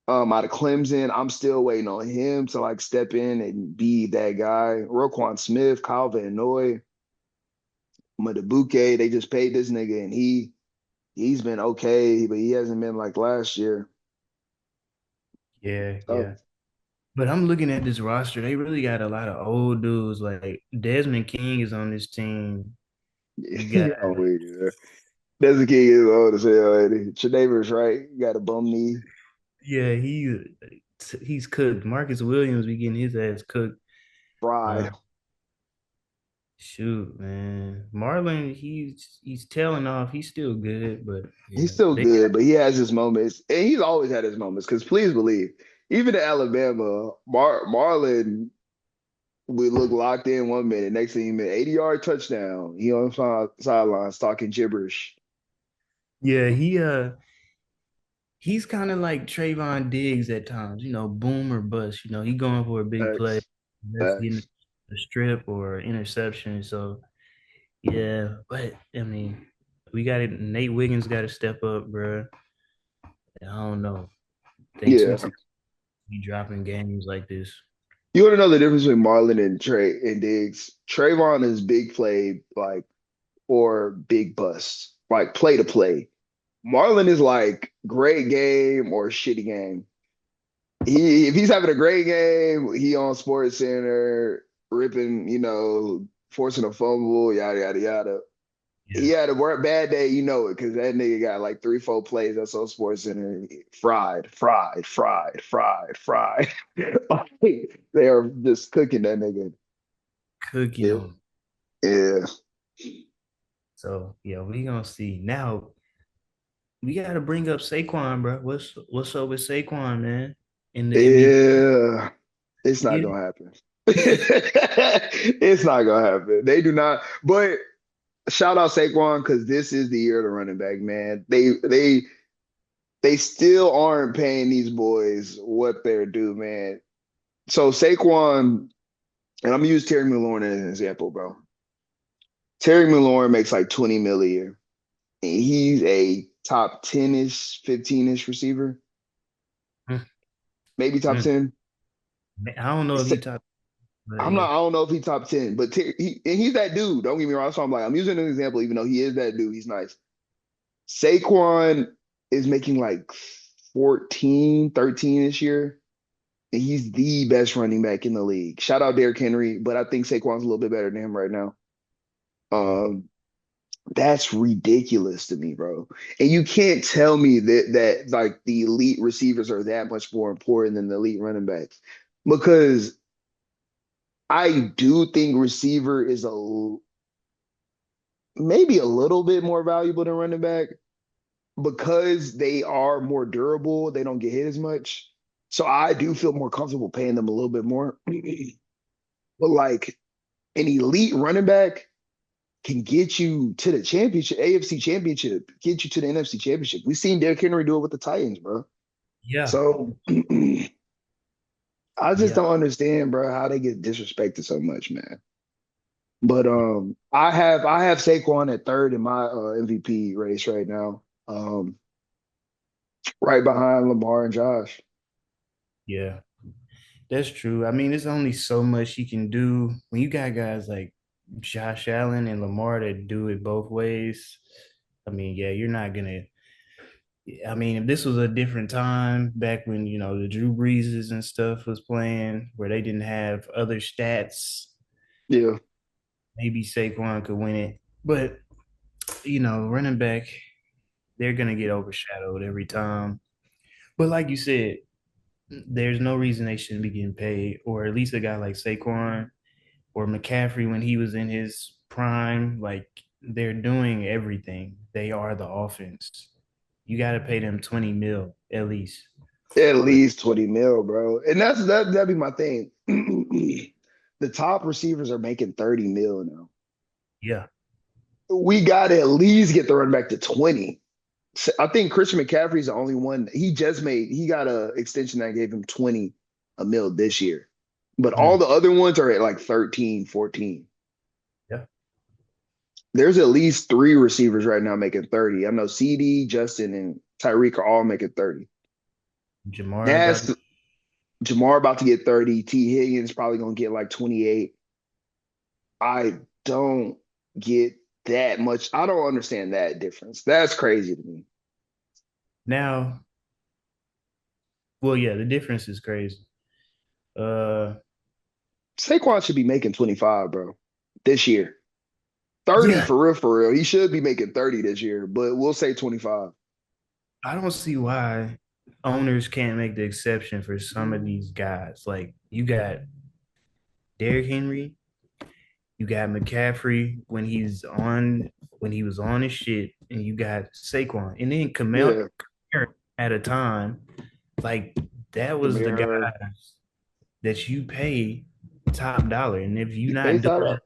out of Clemson, I'm still waiting on him to like step in and be that guy. Roquan Smith, Kyle Van Noy, Madabuke, they just paid this nigga and he's been okay, but he hasn't been like last year. Yeah, So yeah. But I'm looking at this roster. They really got a lot of old dudes. Like Desmond King is on this team. You got yeah, I'm with you there. Desmond King is old as hell, ain't he? Tre'Davious right, got a bum knee. yeah, he's cooked. Marcus Williams be getting his ass cooked. Uh, Fried. shoot, man. Marlon, he's tailing off. He's still good, but He's yeah, still they good, but he has his moments, and he's always had his moments. Because please believe, even in Alabama, Marlon we look locked in 1 minute. Next thing you mean, 80-yard touchdown. He on the sidelines talking gibberish. yeah, he's kind of like Trayvon Diggs at times, boom or bust. He going for a big play. Facts. That's getting Facts. a strip or interception. So yeah, but I mean, we got it. Nate Wiggins got to step up, bro. I don't know. They too Yeah. to be dropping games like this. You want to know the difference between Marlon and Trey and Diggs? Trayvon is big play, like, or big bust, like play to play. Marlon is like great game or shitty game. If he's having a great game, he on Sports Center ripping, forcing a fumble, yada yada yada. Yeah. he had a work bad day, you know it, because that nigga got like 3, 4 plays at Soul Sports Center. Fried, fried, fried, fried, fried. They are just cooking that nigga. Cooking Yeah. them. Yeah. So yeah, we gonna see. Now we gotta bring up Saquon, bro. What's up with Saquon, man? In the MVP. Yeah. It's not Yeah. gonna happen. It's not gonna happen. They do not, but shout out Saquon because this is the year of the running back, man. They still aren't paying these boys what they're due, man. So Saquon, and I'm gonna use Terry McLaurin as an example, bro. Terry McLaurin makes like 20 mil a year. And he's a top 10-ish, 15-ish receiver, Mm, maybe top mm. 10. I don't know if Sa- he talked, but I'm yeah, not, I don't know if he's top 10, but and he's that dude. Don't get me wrong. So I'm like, I'm using an example, even though he is that dude. He's nice. Saquon is making like 14, 13 this year. And he's the best running back in the league. Shout out Derrick Henry, but I think Saquon's a little bit better than him right now. Um, that's ridiculous to me, bro. And you can't tell me that like the elite receivers are that much more important than the elite running backs. Because I do think receiver is maybe a little bit more valuable than running back because they are more durable. They don't get hit as much. So I do feel more comfortable paying them a little bit more. But like an elite running back can get you to the championship, AFC championship, get you to the NFC championship. We've seen Derrick Henry do it with the Titans, bro. yeah, So I just yeah, don't understand, bro, how they get disrespected so much, man. But yeah. I have Saquon at third in my MVP race right now. Right behind Lamar and Josh. Yeah. That's true. I mean, there's only so much you can do when you got guys like Josh Allen and Lamar that do it both ways. I mean, yeah, you're not gonna. I mean, if this was a different time back when the Drew Breeses and stuff was playing, where they didn't have other stats, Yeah. maybe Saquon could win it. But running back, they're gonna get overshadowed every time. But like you said, there's no reason they shouldn't be getting paid, or at least a guy like Saquon or McCaffrey when he was in his prime, like they're doing everything. They are the offense. You got to pay them 20 mil at least. At But least 20 mil, bro. And that'd be my thing. The top receivers are making 30 mil now. yeah, We got to at least get the run back to 20. I think Christian McCaffrey's the only one. He got a extension that gave him 20 a mil this year. But all mm, the other ones are at like 13, 14. yeah. There's at least three receivers right now making 30. I know CD, Justin, and Tyreek are all making 30. Jamar about That's to, Jamar about to get 30. T. Higgins probably gonna get like 28. I don't get that much. I don't understand that difference. That's crazy to me. now. Well, yeah, the difference is crazy. Uh, Saquon should be making 25, bro, this year. 30 yeah, for real, for real. He should be making 30 this year, but we'll say 25. I don't see why owners can't make the exception for some of these guys. Like you got Derrick Henry, you got McCaffrey when he was on his shit, and you got Saquon, and then Kamel Yeah. at a time. Like that was the Kamara. guys that you pay top dollar, and if you're You pay not that doing up.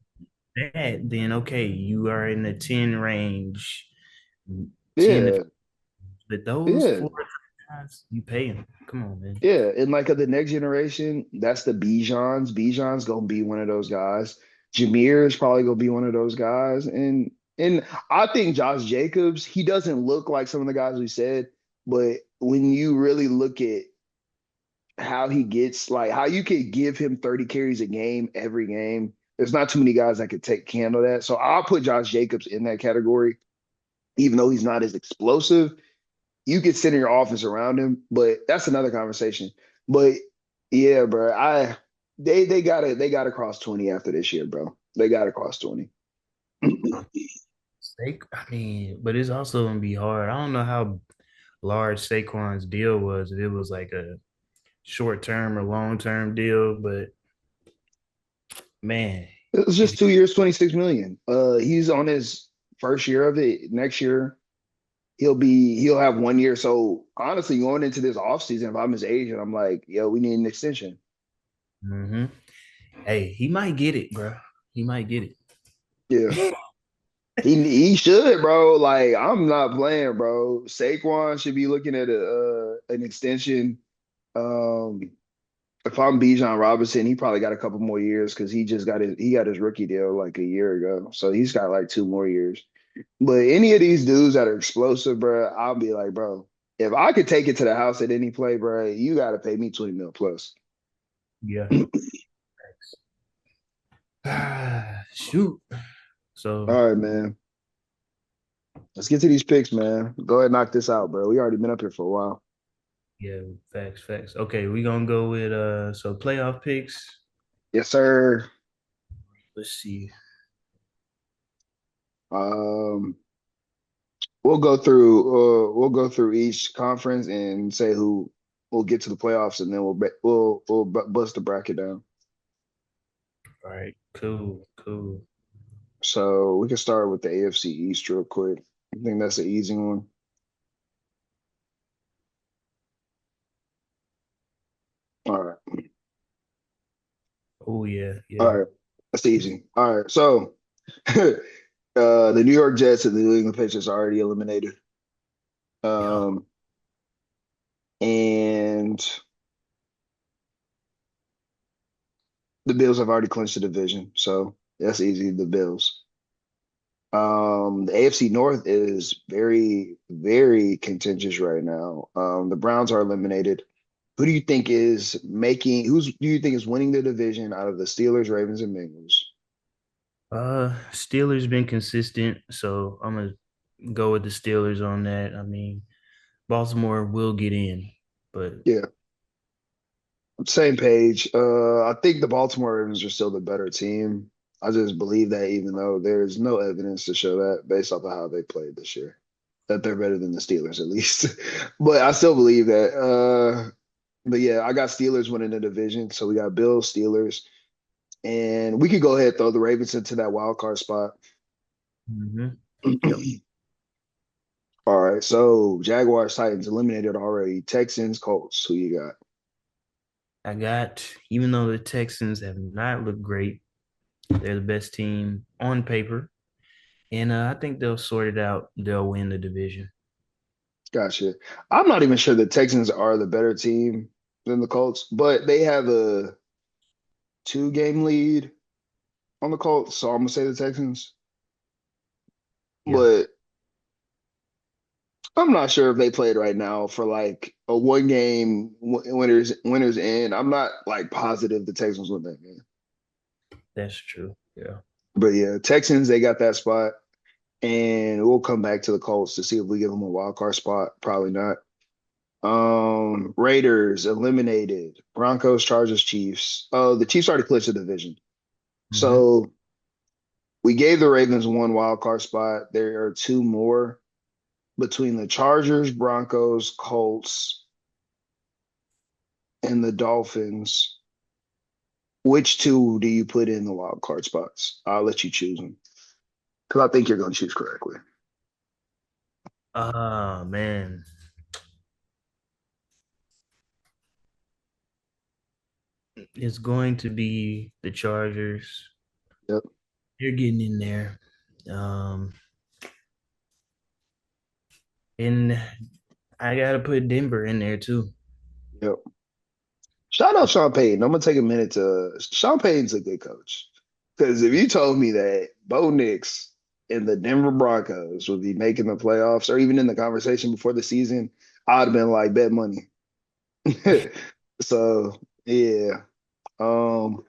that, then okay, you are in the 10 range, 10 to Yeah. but those Yeah. four guys, you pay them. Come on, man. Yeah, and like of the next generation, that's the Bijans. Bijan's gonna be one of those guys. Jameer is probably gonna be one of those guys. And I think Josh Jacobs, he doesn't look like some of the guys we said, but when you really look at how he gets like how you could give him 30 carries a game every game, there's not too many guys that could take handle that. So I'll put Josh Jacobs in that category, even though he's not as explosive. You could center your offense around him, but that's another conversation. But yeah, bro, they gotta cross 20 after this year, bro. They gotta cross 20. I mean, but it's also gonna be hard. I don't know how large Saquon's deal was, if it was like a short term or long term deal, but man, It was if just 2 years, 26 million. He's on his first year of it. Next year, he'll have 1 year. So honestly, going into this offseason, if I'm his agent, I'm like, yo, we need an extension. hmm hey, he might get it, bro. He might get Yeah. it. He should, bro. Like, I'm not playing, bro. Saquon should be looking at a an extension. Um, if I'm Bijan Robinson, he probably got a couple more years because he got his rookie deal like a year ago. So he's got like 2 more years. But any of these dudes that are explosive, bro, I'll be like, bro, if I could take it to the house at any play, bro, you got to pay me 20 mil plus. Yeah. Shoot. So All right, man. Let's get to these picks, man. Go ahead and knock this out, bro. We already been up here for a while. yeah, facts, facts. Okay, we're gonna go with so playoff picks. Yes, sir. Let's see. Um, we'll go through each conference and say who will get to the playoffs, and then we'll bust the bracket down. All right, cool, cool. So we can start with the AFC East real quick. I think that's an easy one. All right. Oh yeah, All yeah. right. That's easy. All right. So the New York Jets and the New England Patriots are already eliminated. Yeah. Um, and the Bills have already clinched the division. So that's easy. The Bills. The AFC North is very, very contentious right now. The Browns are eliminated. Who do you think is winning the division out of the Steelers, Ravens, and Bengals? Steelers been consistent, so I'm gonna go with the Steelers on that. I mean, Baltimore will get in, but Yeah, same page. I think the Baltimore Ravens are still the better team. I just believe that even though there's no evidence to show that based off of how they played this year, that they're better than the Steelers at least. But I still believe that. But yeah, I got Steelers winning the division. So we got Bills, Steelers, and we could go ahead and throw the Ravens into that wild card spot. mhm. Yep. All right. So Jaguars, Titans eliminated already. Texans, Colts. Who you got? I got, even though the Texans have not looked great, they're the best team on paper, and I think they'll sort it out. They'll win the division. Gotcha. I'm not even sure the Texans are the better team than the Colts, but they have a 2 game lead on the Colts. So I'm gonna say the Texans. Yeah, But I'm not sure if they played right now for like a 1 game winners end. I'm not like positive the Texans win that game. that's true. Yeah. But yeah, Texans, they got that spot. And we'll come back to the Colts to see if we give them a wild card spot. Probably not. Raiders eliminated. Broncos, Chargers, Chiefs. Oh, the Chiefs already clinched the division. hmm So we gave the Ravens one wild card spot. There are two more between the Chargers, Broncos, Colts, and the Dolphins. Which two do you put in the wild card spots? I'll let you choose them because I think you're going to choose correctly. Man, it's going to be the Chargers. Yep. They're getting in there. Um, and I gotta put Denver in there too. Yep. Shout out Sean Payton. I'm gonna take a minute to Sean Payton's a good coach. Because if you told me that Bo Nix and the Denver Broncos would be making the playoffs or even in the conversation before the season, I'd have been like, bet money. So yeah. Um,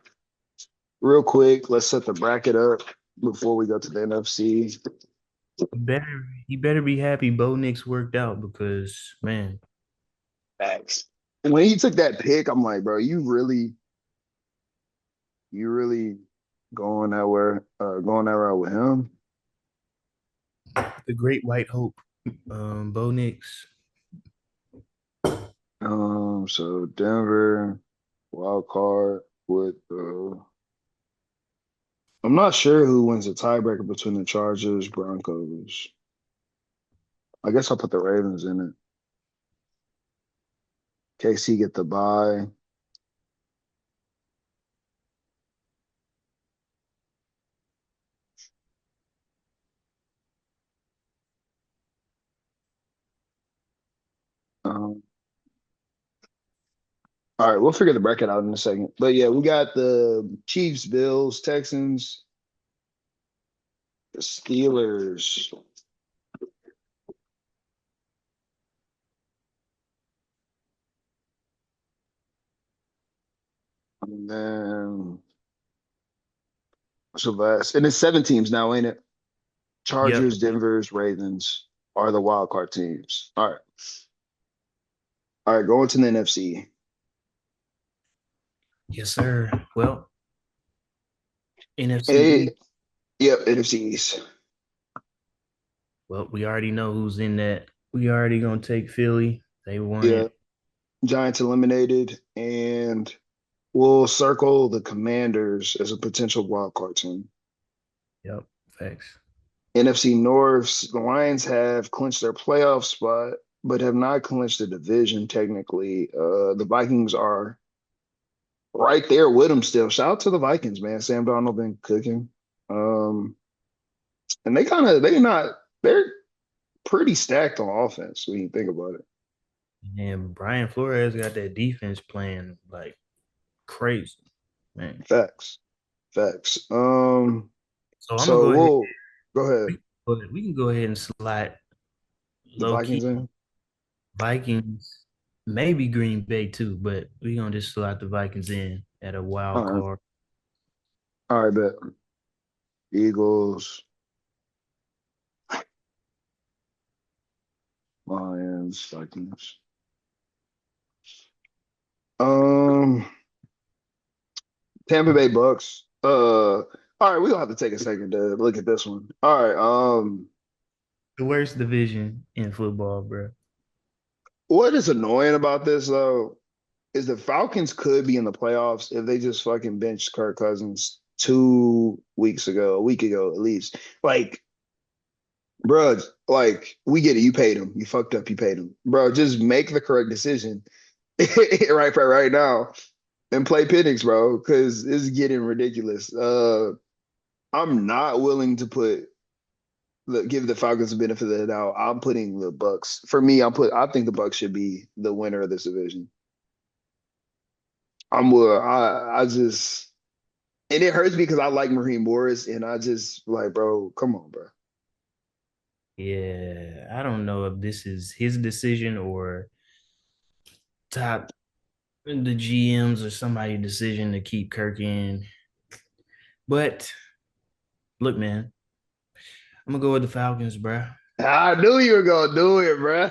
real quick, let's set the bracket up before we go to the NFC. He better be happy Bo Nix worked out because man, Facts. When he took that pick, I'm like, bro, you really going that way, going that route with him? The Great White Hope, Bo Nix. So Denver wild card with I'm not sure who wins the tiebreaker between the Chargers, Broncos. I guess I'll put the Ravens in it. KC get the bye. Um, all right, we'll figure the bracket out in a second. But yeah, we got the Chiefs, Bills, Texans, the Steelers. And then so last, and it's 7 teams now, ain't it? Yep. Chargers, Denver's, Ravens are the wild card teams. All right. All right, going to the NFC. Yes, sir. Well, NFC Hey, East. yep, NFC East. Well, we already know who's in that. We already gonna take Philly. They won Yeah, it. Giants eliminated, and we'll circle the Commanders as a potential wild card team. Yep. Facts. NFC North, the Lions have clinched their playoff spot, but have not clinched the division technically. The Vikings are right there with them still. Shout out to the Vikings, man. Sam Darnold been cooking. Um, and they're pretty stacked on offense when you think about it. And Brian Flores got that defense playing like crazy, man. Facts. Facts. So I'm gonna So go ahead. we'll go ahead. We can go ahead and slide The low key Vikings in. Vikings, maybe Green Bay too, but we gonna just slide the Vikings in at a All wild right. card. All right, bet. Eagles, Lions, Vikings. Um, Tampa Bay Bucks. All right, we'll have to take a second to look at this one. All right. The worst division in football, bro. What is annoying about this though is the Falcons could be in the playoffs if they just fucking benched Kirk Cousins 2 weeks ago, a week ago at least. Like, bro, like we get it. You paid him. You fucked up. You paid him, bro. Just make the correct decision right now and play Penix, bro, because it's getting ridiculous. I'm not willing to give the Falcons the benefit of the doubt. I'm putting the Bucks. For me, I think the Bucks should be the winner of this division. I just and it hurts me because I like Raheem Morris and I just like, bro, come on, bro. Yeah, I don't know if this is his decision or top the GMs or somebody's decision to keep Kirk in. But look, man, I'm gonna go with the Falcons, bro. I knew you were gonna do it, bro.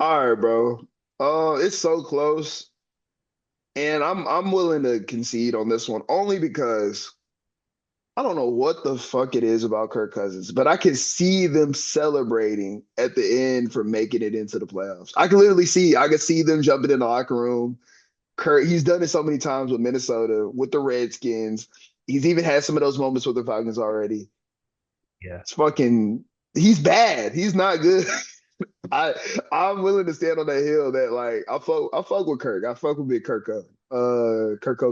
All right, bro. Oh, it's so close. And I'm willing to concede on this one only because I don't know what the fuck it is about Kirk Cousins, but I can see them celebrating at the end for making it into the playoffs. I can see them jumping in the locker room. Kirk, he's done it so many times with Minnesota, with the Redskins. He's even had some of those moments with the Falcons already. Yeah. It's fucking, he's bad. He's not good. I I'm willing to stand on that hill that like I fuck with Kirk. I fuck with Big Kirko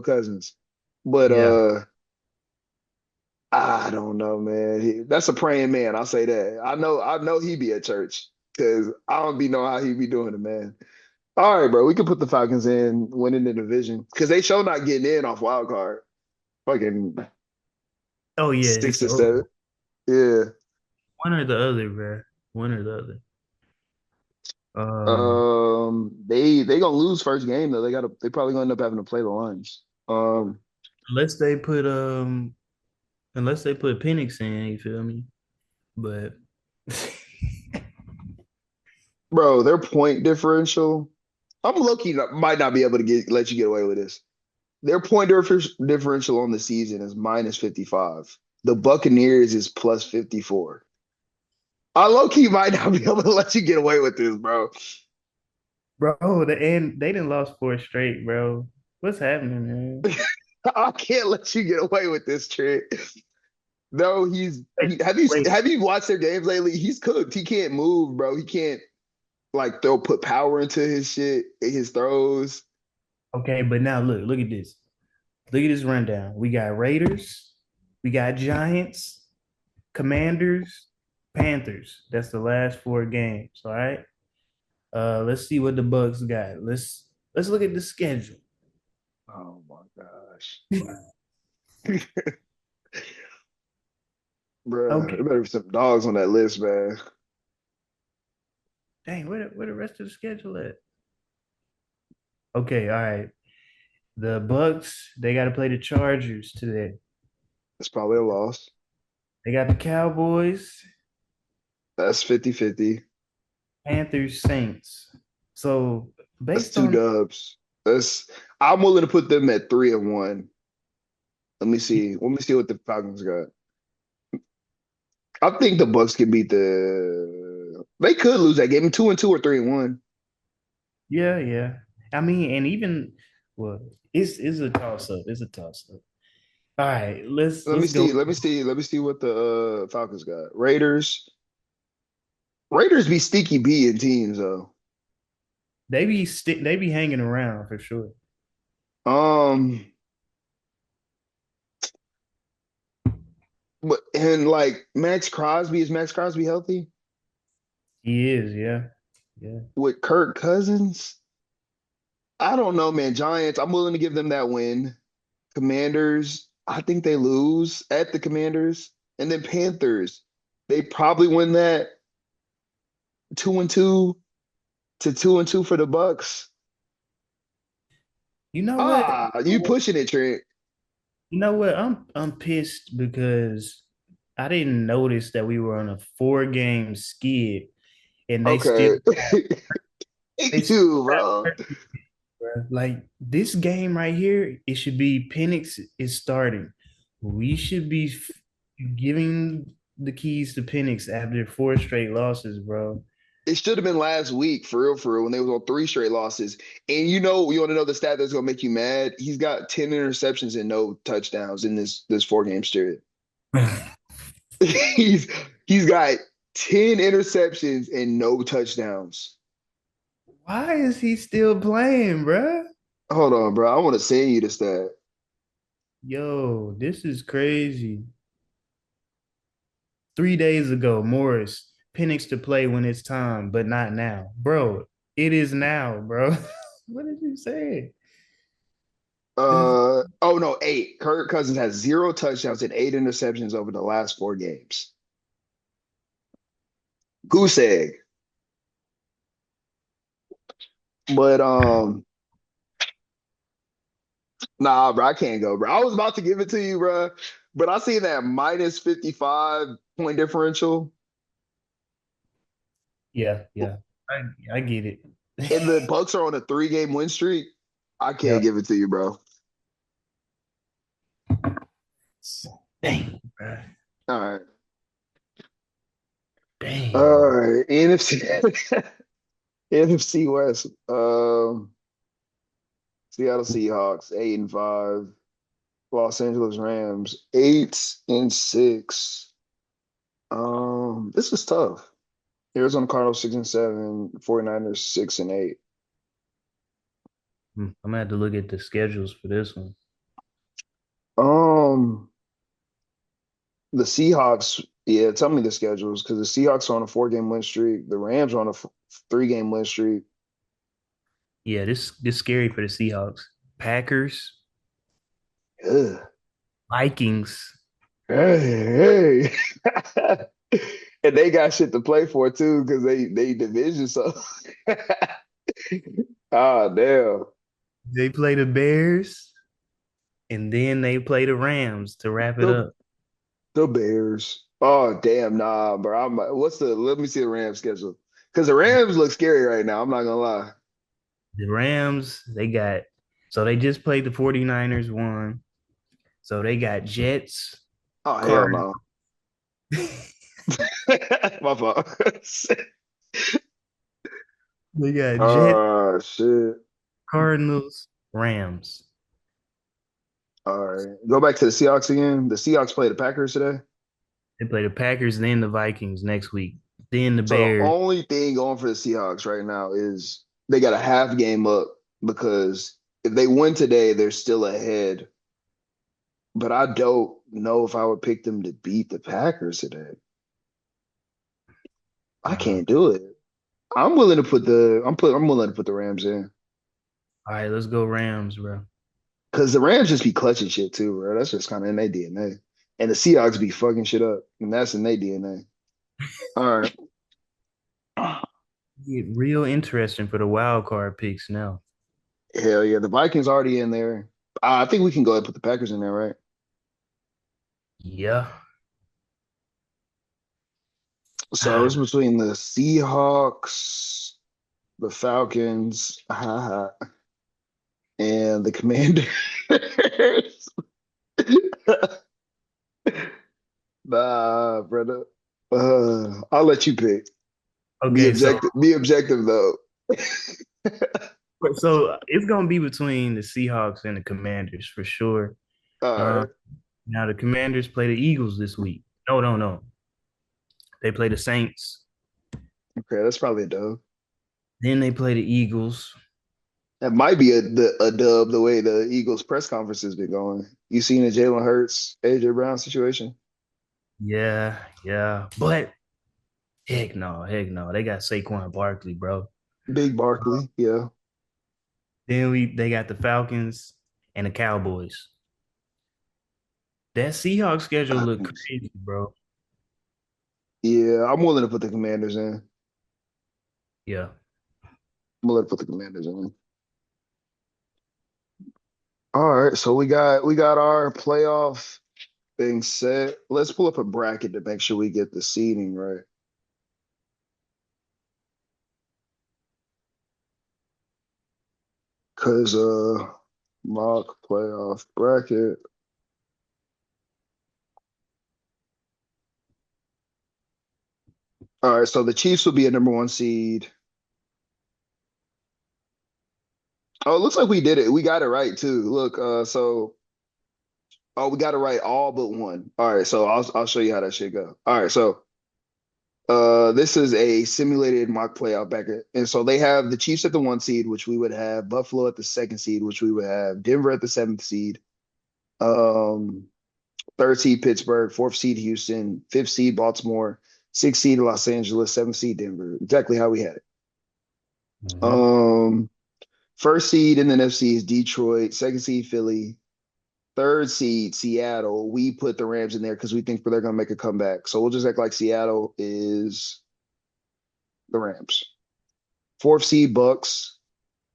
Cousins. But Yeah. I don't know, man. That's a praying man. I'll say that. I know he be at church because I don't be know how he be doing it, man. All right, bro. We can put the Falcons in winning the division because they show not getting in off wild card. Fucking Oh yeah, 6 to 7. Yeah. one or the other, bro. One or the other. They gonna lose first game though. They probably gonna end up having to play the Lions. Unless they put unless they put Penix in, you feel me? But Bro, their point differential. I'm lucky might not be able to let you get away with this. Their point differential on the season is minus 55. The Buccaneers is plus 54. I low key might not be able to let you get away with this, bro. Bro, they didn't lost four straight, bro. What's happening, man? I can't let you get away with this trick. No, Wait, wait. have you watched their games lately? He's cooked. He can't move, bro. He can't like throw put power into his shit, his throws. Okay, but now look at this. Look at this rundown. We got Raiders, we got Giants, Commanders, Panthers. That's the last four games. All right. Let's see what the Bucks got. Let's look at the schedule. Oh my gosh. Bruh, there Okay. better be some dogs on that list, man. Dang, where the rest of the schedule at? Okay, all right. The Bucks, they got to play the Chargers today. It's probably a loss. They got the Cowboys, That's 50-50. Panthers, Saints. So That's based two on dubs. That's I'm willing to put them at 3-1. Let me see. Let me see what the Falcons got. I think the Bucks can beat the. They could lose that game. 2-2 or 3-1. yeah, yeah. I mean, and even well, it's a toss up. It's a toss up. All right, Let me let's go. see. Let me see. Let me see what the Falcons got. Raiders. Raiders be sneaky B in teams though. They be hanging around for sure. Um, but and like Max Crosby, is Max Crosby healthy? He is, yeah. Yeah. With Kirk Cousins? I don't know, man. Giants, I'm willing to give them that win. Commanders, I think they lose at the Commanders. And then Panthers, they probably win that 2-2 to 2-2 for the Bucks. You know what? Ah, you pushing it, Trent. You know what? I'm pissed because I didn't notice that we were on a four game skid and Okay. they Thank still you, got bro. bro. Like this game right here, it should be Penix is starting. We should be giving the keys to Penix after four straight losses, bro. It should have been last week, for real, when they was on three straight losses. And you want to know the stat that's gonna make you mad? He's got 10 interceptions and no touchdowns in this 4 game period. He's he's got 10 interceptions and no touchdowns. Why is he still playing, bro? Hold on, bro. I want to send you the stat. Yo, this is crazy. 3 days ago, Morris, Penix to play when it's time, but not now. Bro, it is now, bro. What did you say? Oh no, eight. Kirk Cousins has zero touchdowns and eight interceptions over the last 4 games. Goose egg. But nah, bro, I can't go, bro. I was about to give it to you, bro, but I see that minus 55 point differential, Yeah, yeah. I get it. and the Bucks are on a 3 game win streak. I can't Yep. give it to you, bro. Dang, bro. All right. Dang, All bro. right. NFC NFC West. Seattle Seahawks, 8-5. Los Angeles Rams, 8-6. This is tough. Arizona Cardinals, 6-7. 49ers, 6-8. I'm gonna have to look at the schedules for this one. Um, the Seahawks, yeah, tell me the schedules because the Seahawks are on a 4 game win streak. The Rams are on a 3 game win streak. Yeah, this scary for the Seahawks. Packers, Ugh. Vikings. Hey, hey. And they got shit to play for too because they division so. Ah, damn. They play the Bears, and then they play the Rams to wrap it The up. the Bears. Oh, damn, nah, bro. Let me see the Rams schedule. Because the Rams look scary right now. I'm not gonna lie. The Rams, so they just played the 49ers one. So they got Jets, Oh, hell Cardinals. no. My fault. They got Jets, Oh shit. Cardinals, Rams. All right. Go back to the Seahawks again. The Seahawks play the Packers today. They play the Packers, then the Vikings next week, then the So the Bears. only thing going for the Seahawks right now is they got a half game up because if they win today, they're still ahead. But I don't know if I would pick them to beat the Packers today. I Uh, can't do it. I'm willing to put the I'm willing to put the Rams in all right, let's go Rams, bro. because the Rams just be clutching shit too, bro. That's just kind of in their DNA. And the Seahawks be fucking shit up, and that's in their DNA. All right. Get real interesting for the wild card picks now. Hell yeah, the Vikings already in there. I think we can go ahead and put the Packers in there, right? Yeah. So Ah, it's between the Seahawks, the Falcons, and the Commanders. Nah, brother. I'll let you pick. Be okay, so objective. Be objective though. so it's gonna be between the Seahawks and the Commanders for sure. All Uh, right. now the Commanders play the Eagles this week. No, no, no. They play the Saints. Okay, that's probably a dub. Then they play the Eagles. That might be a dub the way the Eagles press conference has been going. You seen the Jalen Hurts, AJ Brown situation? Yeah, yeah. But heck no, heck no. They got Saquon Barkley, bro. Big Barkley, yeah. Then they got the Falcons and the Cowboys. That Seahawks schedule look crazy, bro. Yeah, I'm willing to put the Commanders in. Yeah. I'm willing to put the Commanders in. All right, so we got our playoff thing set. Let's pull up a bracket to make sure we get the seeding right. Cause mock playoff bracket. All right, so the Chiefs will be a number one seed. Oh, it looks like we did it. We got it right too. Look, so oh, we got it right all but one. All right, so I'll show you how that shit go. All right, so this is a simulated mock playoff bracket, and so they have the Chiefs at the one seed, which we would have Buffalo at the second seed, which we would have Denver at the seventh seed, um, third seed Pittsburgh, fourth seed Houston, fifth seed Baltimore, sixth seed Los Angeles, seventh seed Denver. Exactly how we had it. Mhm. Um, First seed in the NFC is Detroit, second seed Philly, third seed Seattle. We put the Rams in there because we think they're going to make a comeback. So we'll just act like Seattle is the Rams. Fourth seed Bucks,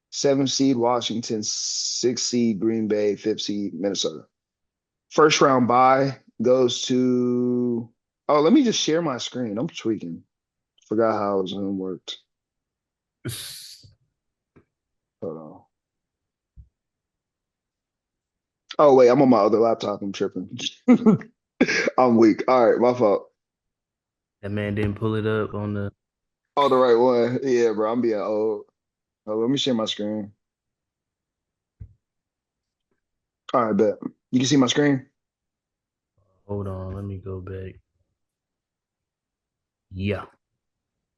seventh seed Washington, sixth seed Green Bay, fifth seed Minnesota. First round bye goes to. Oh, let me just share my screen. I'm tweaking. Forgot how Zoom worked. Hold on. Oh wait, I'm on my other laptop. I'm tripping. I'm weak. All right, my fault. That man didn't pull it up on the. Oh, the right one. Yeah, bro. I'm being old. Oh, let me share my screen. All right, bet. You can see my screen? Hold on, let me go back. Yeah.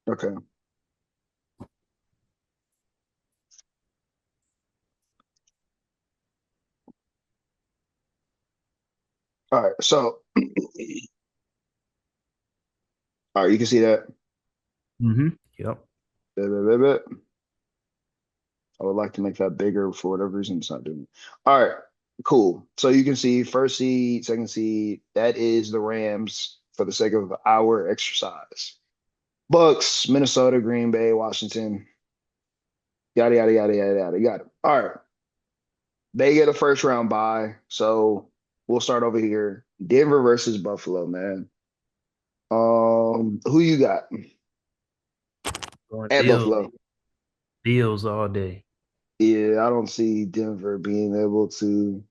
Okay. All right. So, all right, you can see that. Mm-hmm. Yep. Bet, bet, bet, bet. I would like to make that bigger for whatever reason it's not doing it. All right, cool. So you can see first seed, second seed. That is the Rams for the sake of our exercise. Bucks, Minnesota, Green Bay, Washington, yada yada yada yada yada. You got it. All right. They get a first round bye. So we'll start over here. Denver versus Buffalo, man. Who you got Going at Bills. Buffalo? Bills all day. Yeah, I don't see Denver being able to.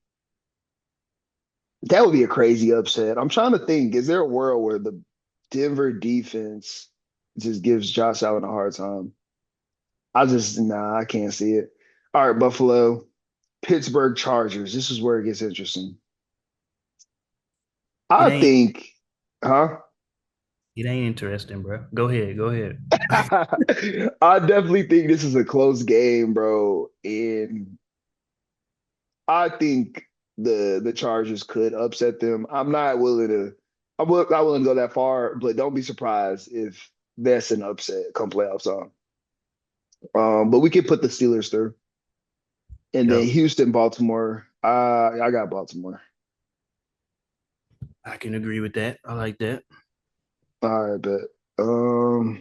That would be a crazy upset. I'm trying to think, is there a world where the Denver defense just gives Josh Allen a hard time. I can't see it. All right, Buffalo, Pittsburgh Chargers. This is where it gets interesting. It I ain't think, huh? it ain't interesting, bro. Go ahead, go ahead. I definitely think this is a close game, bro. And I think the Chargers could upset them. I'm not willing to. Not willing to go that far, but don't be surprised if that's an upset come playoff time. But we could put the Steelers through, and then Yep, Houston, Baltimore. I got Baltimore. I can agree with that. I like that. All right, bet. Um,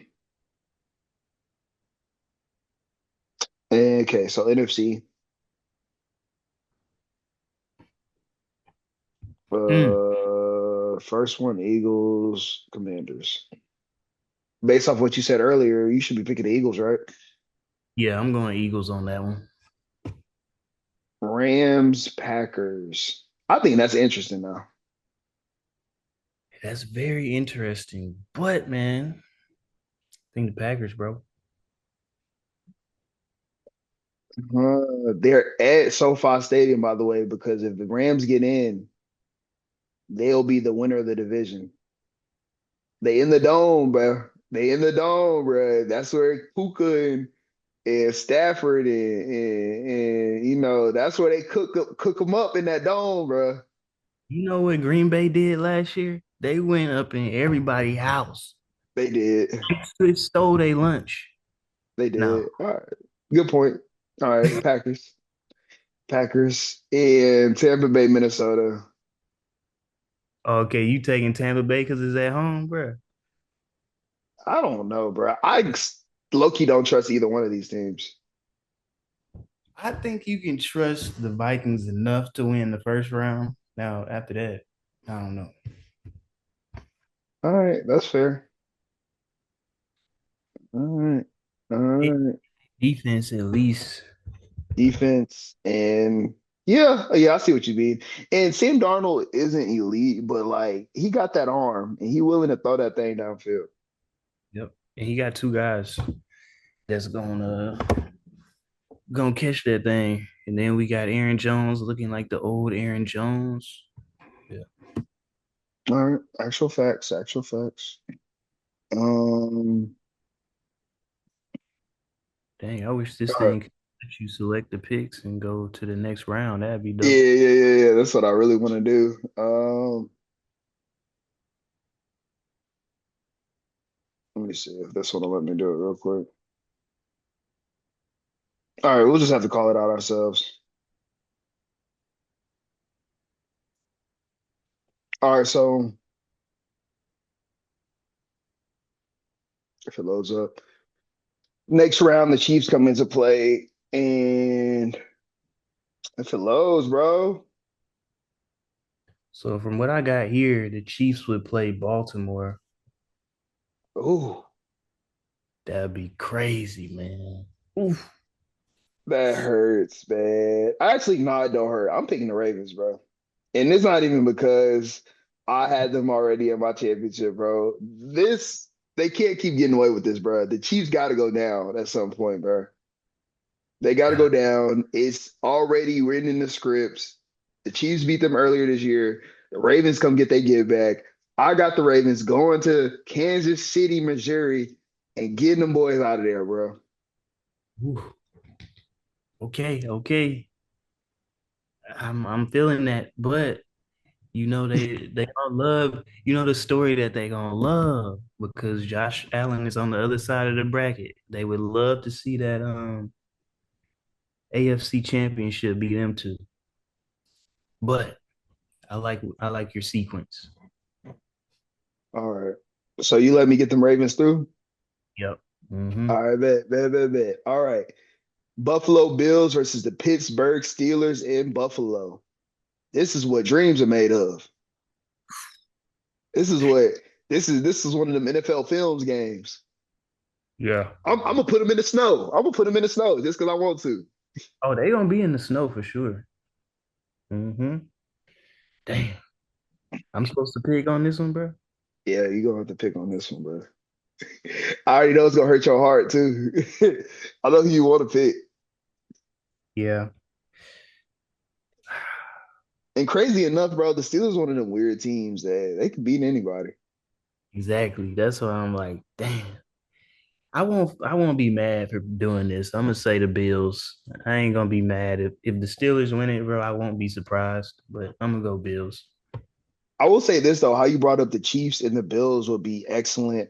okay, so NFC. Mm. First one, Eagles, Commanders. Based off what you said earlier, you should be picking the Eagles, right? Yeah, I'm going Eagles on that one. Rams, Packers. I think that's interesting now. That's very interesting. But man, I think the Packers, bro. They're at SoFi Stadium, by the way, because if the Rams get in, they'll be the winner of the division. They in the dome, bro. They in the dome, bro. That's where Puka and Stafford and that's where they cook them up in that dome, bro. You know what Green Bay did last year? They went up in everybody's house. They did. They stole their lunch. They No. did. All right. Good point. All right, Packers. Packers in Tampa Bay, Minnesota. Okay, you taking Tampa Bay because it's at home, bro. I don't know, bro. I low-key don't trust either one of these teams. I think you can trust the Vikings enough to win the first round. Now, after that, I don't know. All right, that's fair. All right. All right. Defense, at least. Defense and yeah, I see what you mean. And Sam Darnold isn't elite, but like he got that arm and he willing to throw that thing downfield. Yep. And he got two guys that's gonna catch that thing. And then we got Aaron Jones looking like the old Aaron Jones. Yeah. All right, actual facts, actual facts. Um, Dang, I wish this all right. thing could let you select the picks and go to the next round. That'd be Yeah, dope. yeah. That's what I really want to do. Let me see if this one will let me do it real quick. All right, we'll just have to call it out ourselves. All right, so if it loads up. Next round, the Chiefs come into play, and if it loads, bro. So from what I got here, the Chiefs would play Baltimore. Ooh, That'd be crazy, man. Oof. that hurts, man. Actually, no, it don't hurt. I'm picking the Ravens, bro. And it's not even because I had them already in my championship, bro. They can't keep getting away with this, bro. The Chiefs got to go down at some point, bro. They got to go down. It's already written in the scripts. The Chiefs beat them earlier this year. The Ravens come get their give back. I got the Ravens going to Kansas City, Missouri, and getting them boys out of there, bro. Oof. Okay, okay. I'm feeling that, but they gonna love the story that they gonna love because Josh Allen is on the other side of the bracket. They would love to see that AFC championship be them two. But I like your sequence. All right. So you let me get them Ravens through? Yep. Mm-hmm. All right, bet. All right. Buffalo Bills versus the Pittsburgh Steelers in Buffalo. This is what dreams are made of. This is what this is one of them NFL Films games. Yeah. I'm gonna put them in the snow. I'm gonna put them in the snow just because I want to. Oh, they gonna be in the snow for sure. Mm-hmm. Damn. I'm supposed to pick on this one, bro. Yeah, you're gonna have to pick on this one, bro. I already know it's gonna hurt your heart too. I know who you want to pick. Yeah, And crazy enough, bro, the Steelers one of them weird teams that they can beat anybody. exactly. That's why I'm like, damn. I won't be mad for doing this. I'm gonna say the Bills. I ain't gonna be mad if the Steelers win it, bro. I won't be surprised, but I'm gonna go Bills. I will say this though, how you brought up the Chiefs and the Bills would be excellent.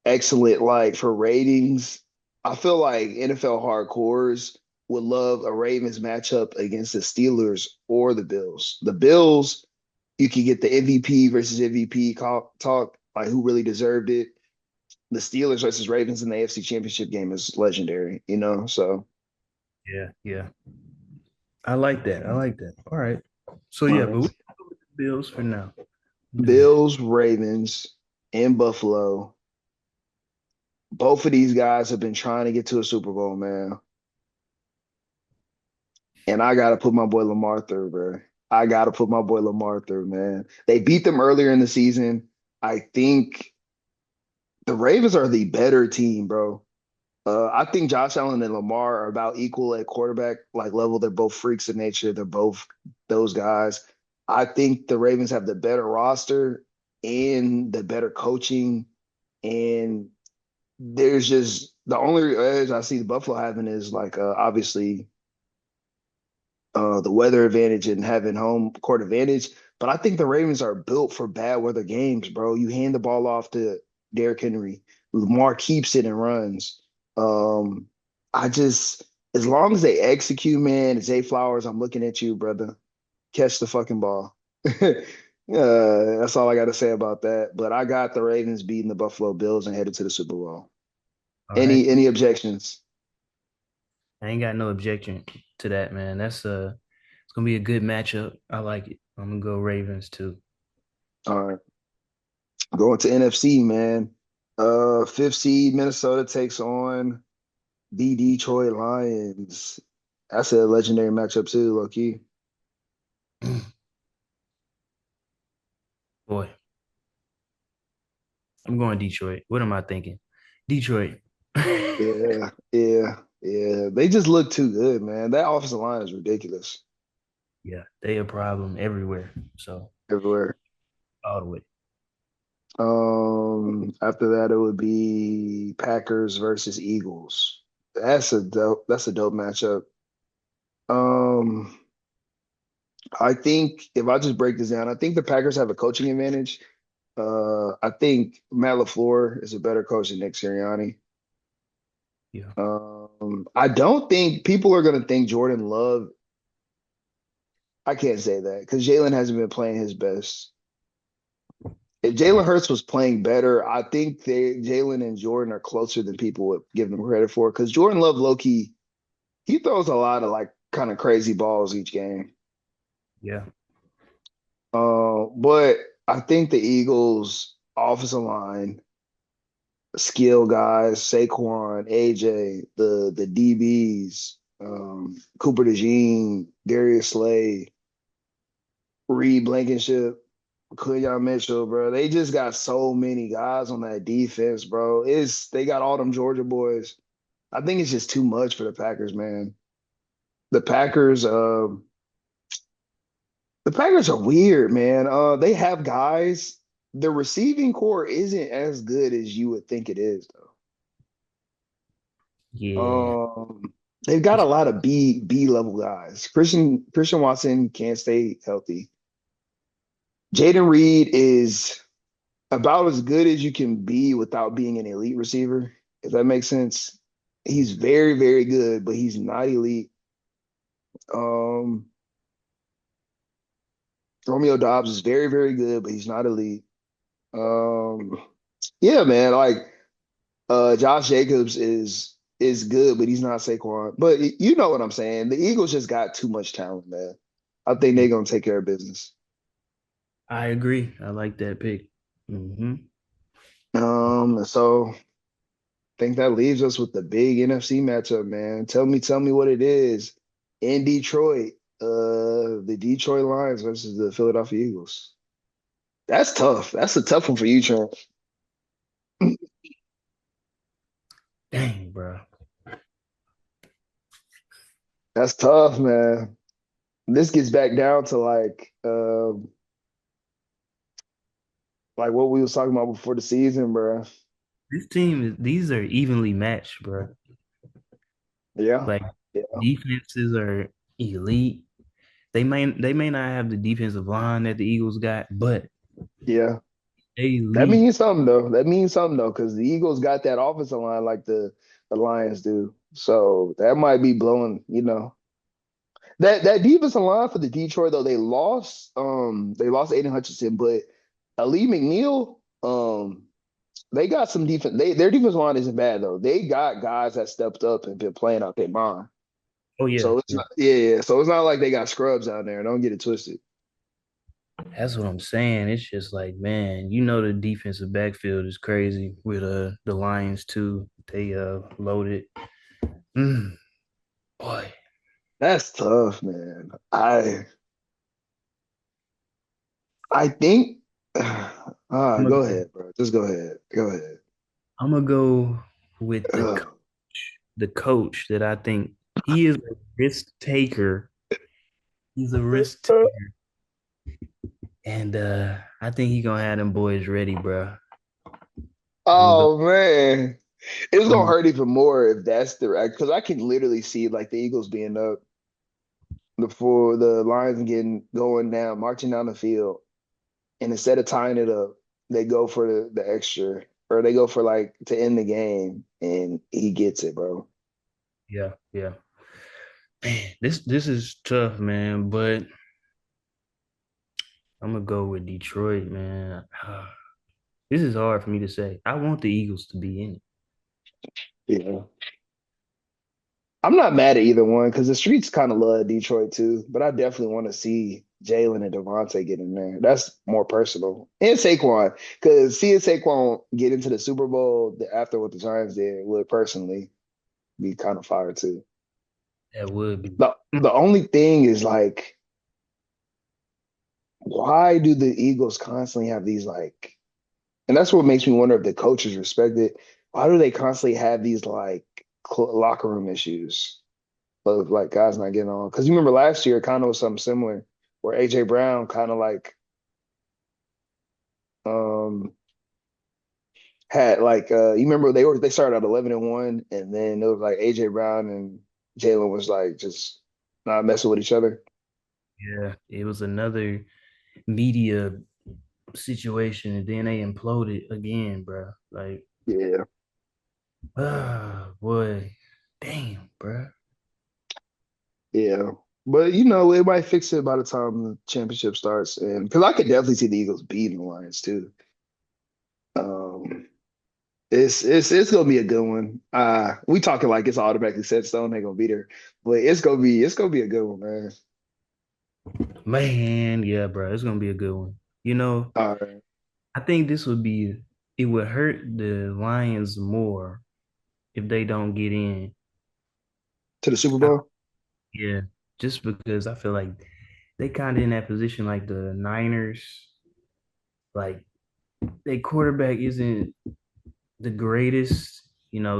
Excellent like for ratings. I feel like NFL hardcores would love a Ravens matchup against the Steelers or the Bills. The Bills, you could get the MVP versus MVP talk, like who really deserved it. The Steelers versus Ravens in the AFC Championship game is legendary, you know? So, Yeah, yeah. I like that. I like that. All right. So all yeah, but we right. go with the Bills for now. Do that. Bills, Ravens, in Buffalo. Both of these guys have been trying to get to a Super Bowl, man. And I gotta put my boy Lamar through, bro. I gotta put my boy Lamar through, man. They beat them earlier in the season. I think the Ravens are the better team, bro. I think Josh Allen and Lamar are about equal at quarterback like level. They're both freaks of nature. They're both those guys. I think the Ravens have the better roster and the better coaching. And there's just the only edge I see the Buffalo having is like obviously the weather advantage and having home court advantage. But I think the Ravens are built for bad weather games, bro. You hand the ball off to Derrick Henry, Lamar keeps it and runs. Um, I just, as long as they execute, man, Zay Flowers, I'm looking at you, brother. Catch the fucking ball. That's all I got to say about that. But I got the Ravens beating the Buffalo Bills and headed to the Super Bowl. All right. Any objections? I ain't got no objection to that, man. It's gonna be a good matchup. I like it. I'm gonna go Ravens too. All right. Going to NFC, man. Fifth seed Minnesota takes on the Detroit Lions. That's a legendary matchup too, low key. Boy, I'm going Detroit. What am I thinking? Detroit. Yeah, yeah, yeah. They just look too good, man. That offensive line is ridiculous Yeah, they a problem everywhere. So everywhere. all the way. After that it would be Packers versus Eagles. That's a dope matchup. Um, I think if I just break this down, I think the Packers have a coaching advantage. I think Matt LaFleur is a better coach than Nick Sirianni. Yeah. I don't think people are going to think Jordan Love. I can't say that because Jalen hasn't been playing his best. If Jalen Hurts was playing better, I think Jalen and Jordan are closer than people would give them credit for. Because Jordan Love, low key, he throws a lot of like kind of crazy balls each game. Yeah. But I think the Eagles' offensive line, skill guys, Saquon, AJ, the DBs, Cooper DeJean, Darius Slay, Reed Blankenship, Quinyon Mitchell, bro. They just got so many guys on that defense, bro. They got all them Georgia boys. I think it's just too much for the Packers, man. The Packers, the Packers are weird, man. They have guys. The receiving core isn't as good as you would think it is, Yeah. though. They've got a lot of B level guys. Christian Watson can't stay healthy. Jaden Reed is about as good as you can be without being an elite receiver, if that makes sense. He's very, very good, but he's not elite. Um, Romeo Dobbs is very, very good, but he's not elite. Um, yeah, man, like Josh Jacobs is good, but he's not Saquon. But you know what I'm saying. The Eagles just got too much talent, man. I think Yeah. they're gonna take care of business. I agree. I like that pick. Hmm. So I think that leaves us with the big NFC matchup, man. Tell me what it is in Detroit. The Detroit Lions versus the Philadelphia Eagles. That's tough. That's a tough one for you, Trent. Dang, bro. That's tough, man. This gets back down to like what we was talking about before the season, bro. These are evenly matched, bro. Yeah, Like yeah, defenses are elite. They may not have the defensive line that the Eagles got, but yeah. they That elite. means something though. That means something though, because the Eagles got that offensive line like the Lions do. So that might be blowing, That defensive line for the Detroit though, they lost Aiden Hutchinson, but Ali McNeil, they got some defense. Their defensive line isn't bad though. They got guys that stepped up and been playing out their mind. Oh yeah, So it's yeah. not, yeah, yeah. So it's not like they got scrubs out there. Don't get it twisted. That's what I'm saying. It's just like, man, the defensive backfield is crazy with the Lions too. They loaded. Mm, boy, That's tough, man. I think I'm gonna go go. ahead, bro. Just go ahead. Go ahead. I'm gonna go with Ugh. the coach that I think he is a risk taker. He's a risk taker, and I think he gonna have them boys ready, bro. I'm gonna go. Oh man. It's I'm gonna gonna, hurt even more if that's the right because I can literally see like the Eagles being up before the Lions getting going down, marching down the field, and instead of tying it up, they go for the extra, or they go for like to end the game, and he gets it, bro. yeah, yeah. Man, this is tough, man. But I'm gonna go with Detroit, man. This is hard for me to say. I want the Eagles to be in it. Yeah. I'm not mad at either one because the streets kind of love Detroit too, but I definitely want to see Jalen and Devontae get in there. That's more personal. And Saquon, because seeing Saquon get into the Super Bowl after what the Giants did would personally be kind of fire too. That would be. The only thing is like, why do the Eagles constantly have these like, and that's what makes me wonder if the coaches respect it. Why do they constantly have these like locker room issues of like guys not getting on? Because you remember last year, it kind of was something similar where AJ Brown kind of like um had like you remember they started out 11-1, and then it was like AJ Brown and Jalen was like just not messing with each other. Yeah, it was another media situation, and then they imploded again, bro. Like, Yeah, boy, damn, bro. yeah. But it might fix it by the time the championship starts, and because I could definitely see the Eagles beating the Lions too. Um, it's gonna be a good one. We talking like it's automatically set in stone. They're gonna beat her, but it's gonna be a good one, man. Man, yeah, bro, it's gonna be a good one. All right, I think it would hurt the Lions more if they don't get in. to the Super I, Bowl. yeah, just because I feel like they kind of in that position like the Niners, like their quarterback isn't the greatest,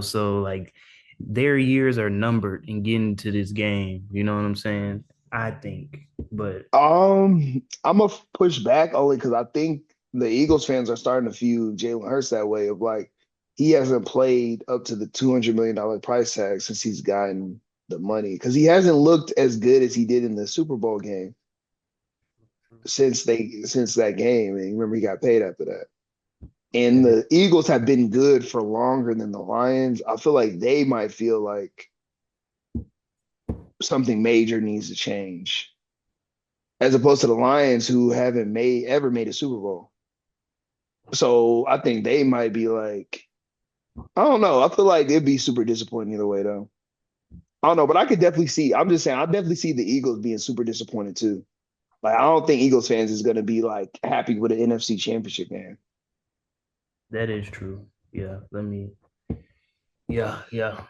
so like their years are numbered in getting to this game. You know what I'm saying? I think. But I'm gonna push back only because I think the Eagles fans are starting to view Jalen Hurts that way of like he hasn't played up to the $200 million price tag since he's gotten the money because he hasn't looked as good as he did in the Super Bowl game since that game. And remember he got paid after that. And that is, the Eagles have been good for longer than the Lions. I feel like they might feel like something major needs to change as opposed to the Lions who haven't made a Super Bowl. So I think they might be like, I don't know. I feel like it'd be super disappointing either way, though. I don't know, but I could definitely see. I'm just saying, I definitely see the Eagles being super disappointed too. Like, I don't think Eagles fans is gonna be like happy with an NFC Championship game. that is true. Yeah, yeah, yeah.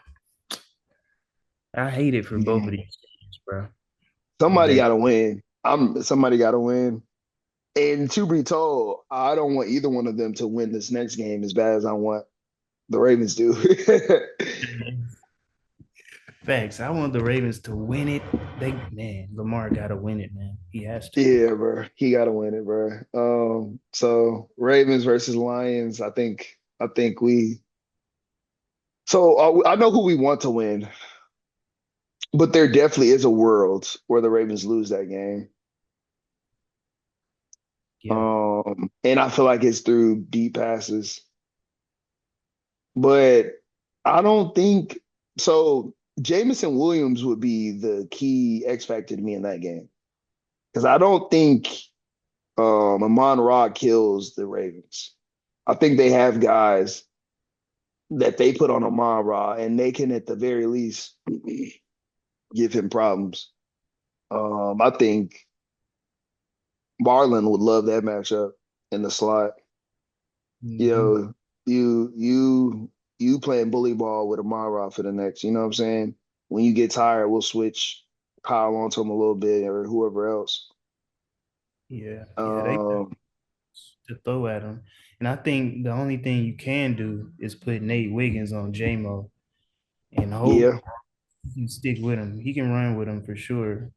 I hate it for both of Yeah. these teams, bro. If Somebody they got to win. Somebody got to win. And to be told, I don't want either one of them to win this next game as bad as I want the Ravens do. Facts. I want the Ravens to win it. Man, Lamar gotta win it, man. He has to. Yeah, bro. He gotta win it, bro. So Ravens versus Lions. I think we. So I know who we want to win, but there definitely is a world where the Ravens lose that game. Yeah. And I feel like it's through deep passes, but I don't think so. Jamison Williams would be the key X factor to me in that game because I don't think Amon Ra kills the Ravens. I think they have guys that they put on Amon Ra, and they can at the very least give him problems. I think Marlon would love that matchup in the slot. You Hmm. know, you playing bully ball with Amon Ra for the next. You know what I'm saying? When you get tired, we'll switch Kyle onto him a little bit or whoever else. Yeah. Yeah. They Um, to throw at him. And I think the only thing you can do is put Nate Wiggins on JMO and hope yeah, you can stick with him. He can run with him for sure.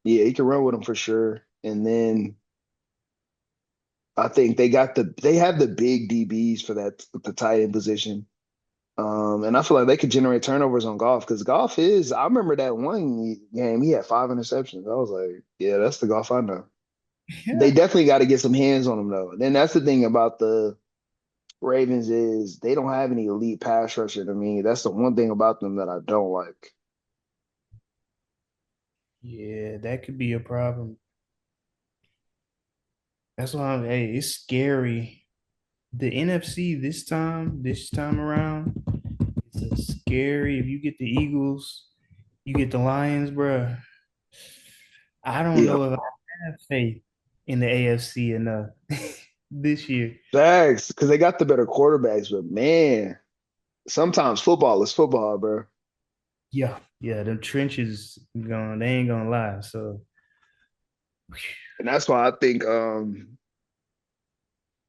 yeah, he can run with him for sure. And then I think they have the big DBs for that the tight end position. And I feel like they could generate turnovers on golf because golf is. I remember that one game he had 5 interceptions. I was like, yeah, that's the golf I know. They Yeah. definitely got to get some hands on him though. Then that's the thing about the Ravens is they don't have any elite pass rusher to me. That's the one thing about them that I don't like. Yeah, that could be a problem. That's why hey, it's scary. The NFC this time around, it's a scary. If you get the Eagles, you get the Lions, bruh. I don't Yeah, know if I have faith in the AFC enough this year. facts because they got the better quarterbacks, but man, sometimes football is football, bro. Yeah, yeah, them trenches going, they ain't gonna lie. So And that's why I think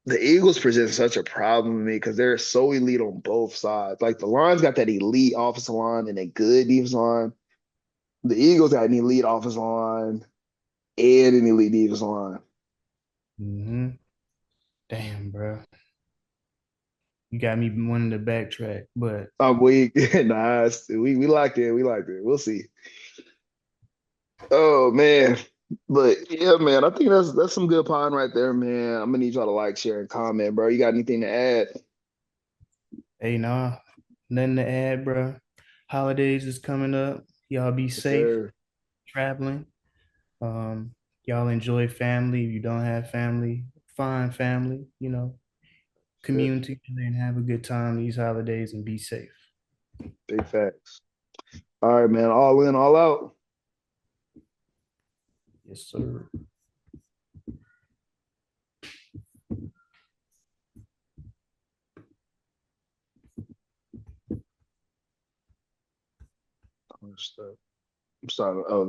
the Eagles present such a problem to me because they're so elite on both sides. Like the Lions got that elite offensive line and a good defensive line. The Eagles got an elite offensive line and an elite defensive line. mhm. Damn, bro. You got me wanting to backtrack, but I'm weak. Nice. We liked it. We liked it. We'll see. Oh man. But yeah, man, I think that's some good pond right there, man. I'm gonna need y'all to like, share, and comment, bro. You got anything to add? hey, nah, nothing to add, bro. Holidays is coming up. Y'all be Yes, safe sir. traveling. Um, y'all enjoy family. If you don't have family, find family, Sure. commune together and have a good time these holidays and be safe. Big facts. All right, man. All in, all out. Yes, sir. I'm starting. Oh, there.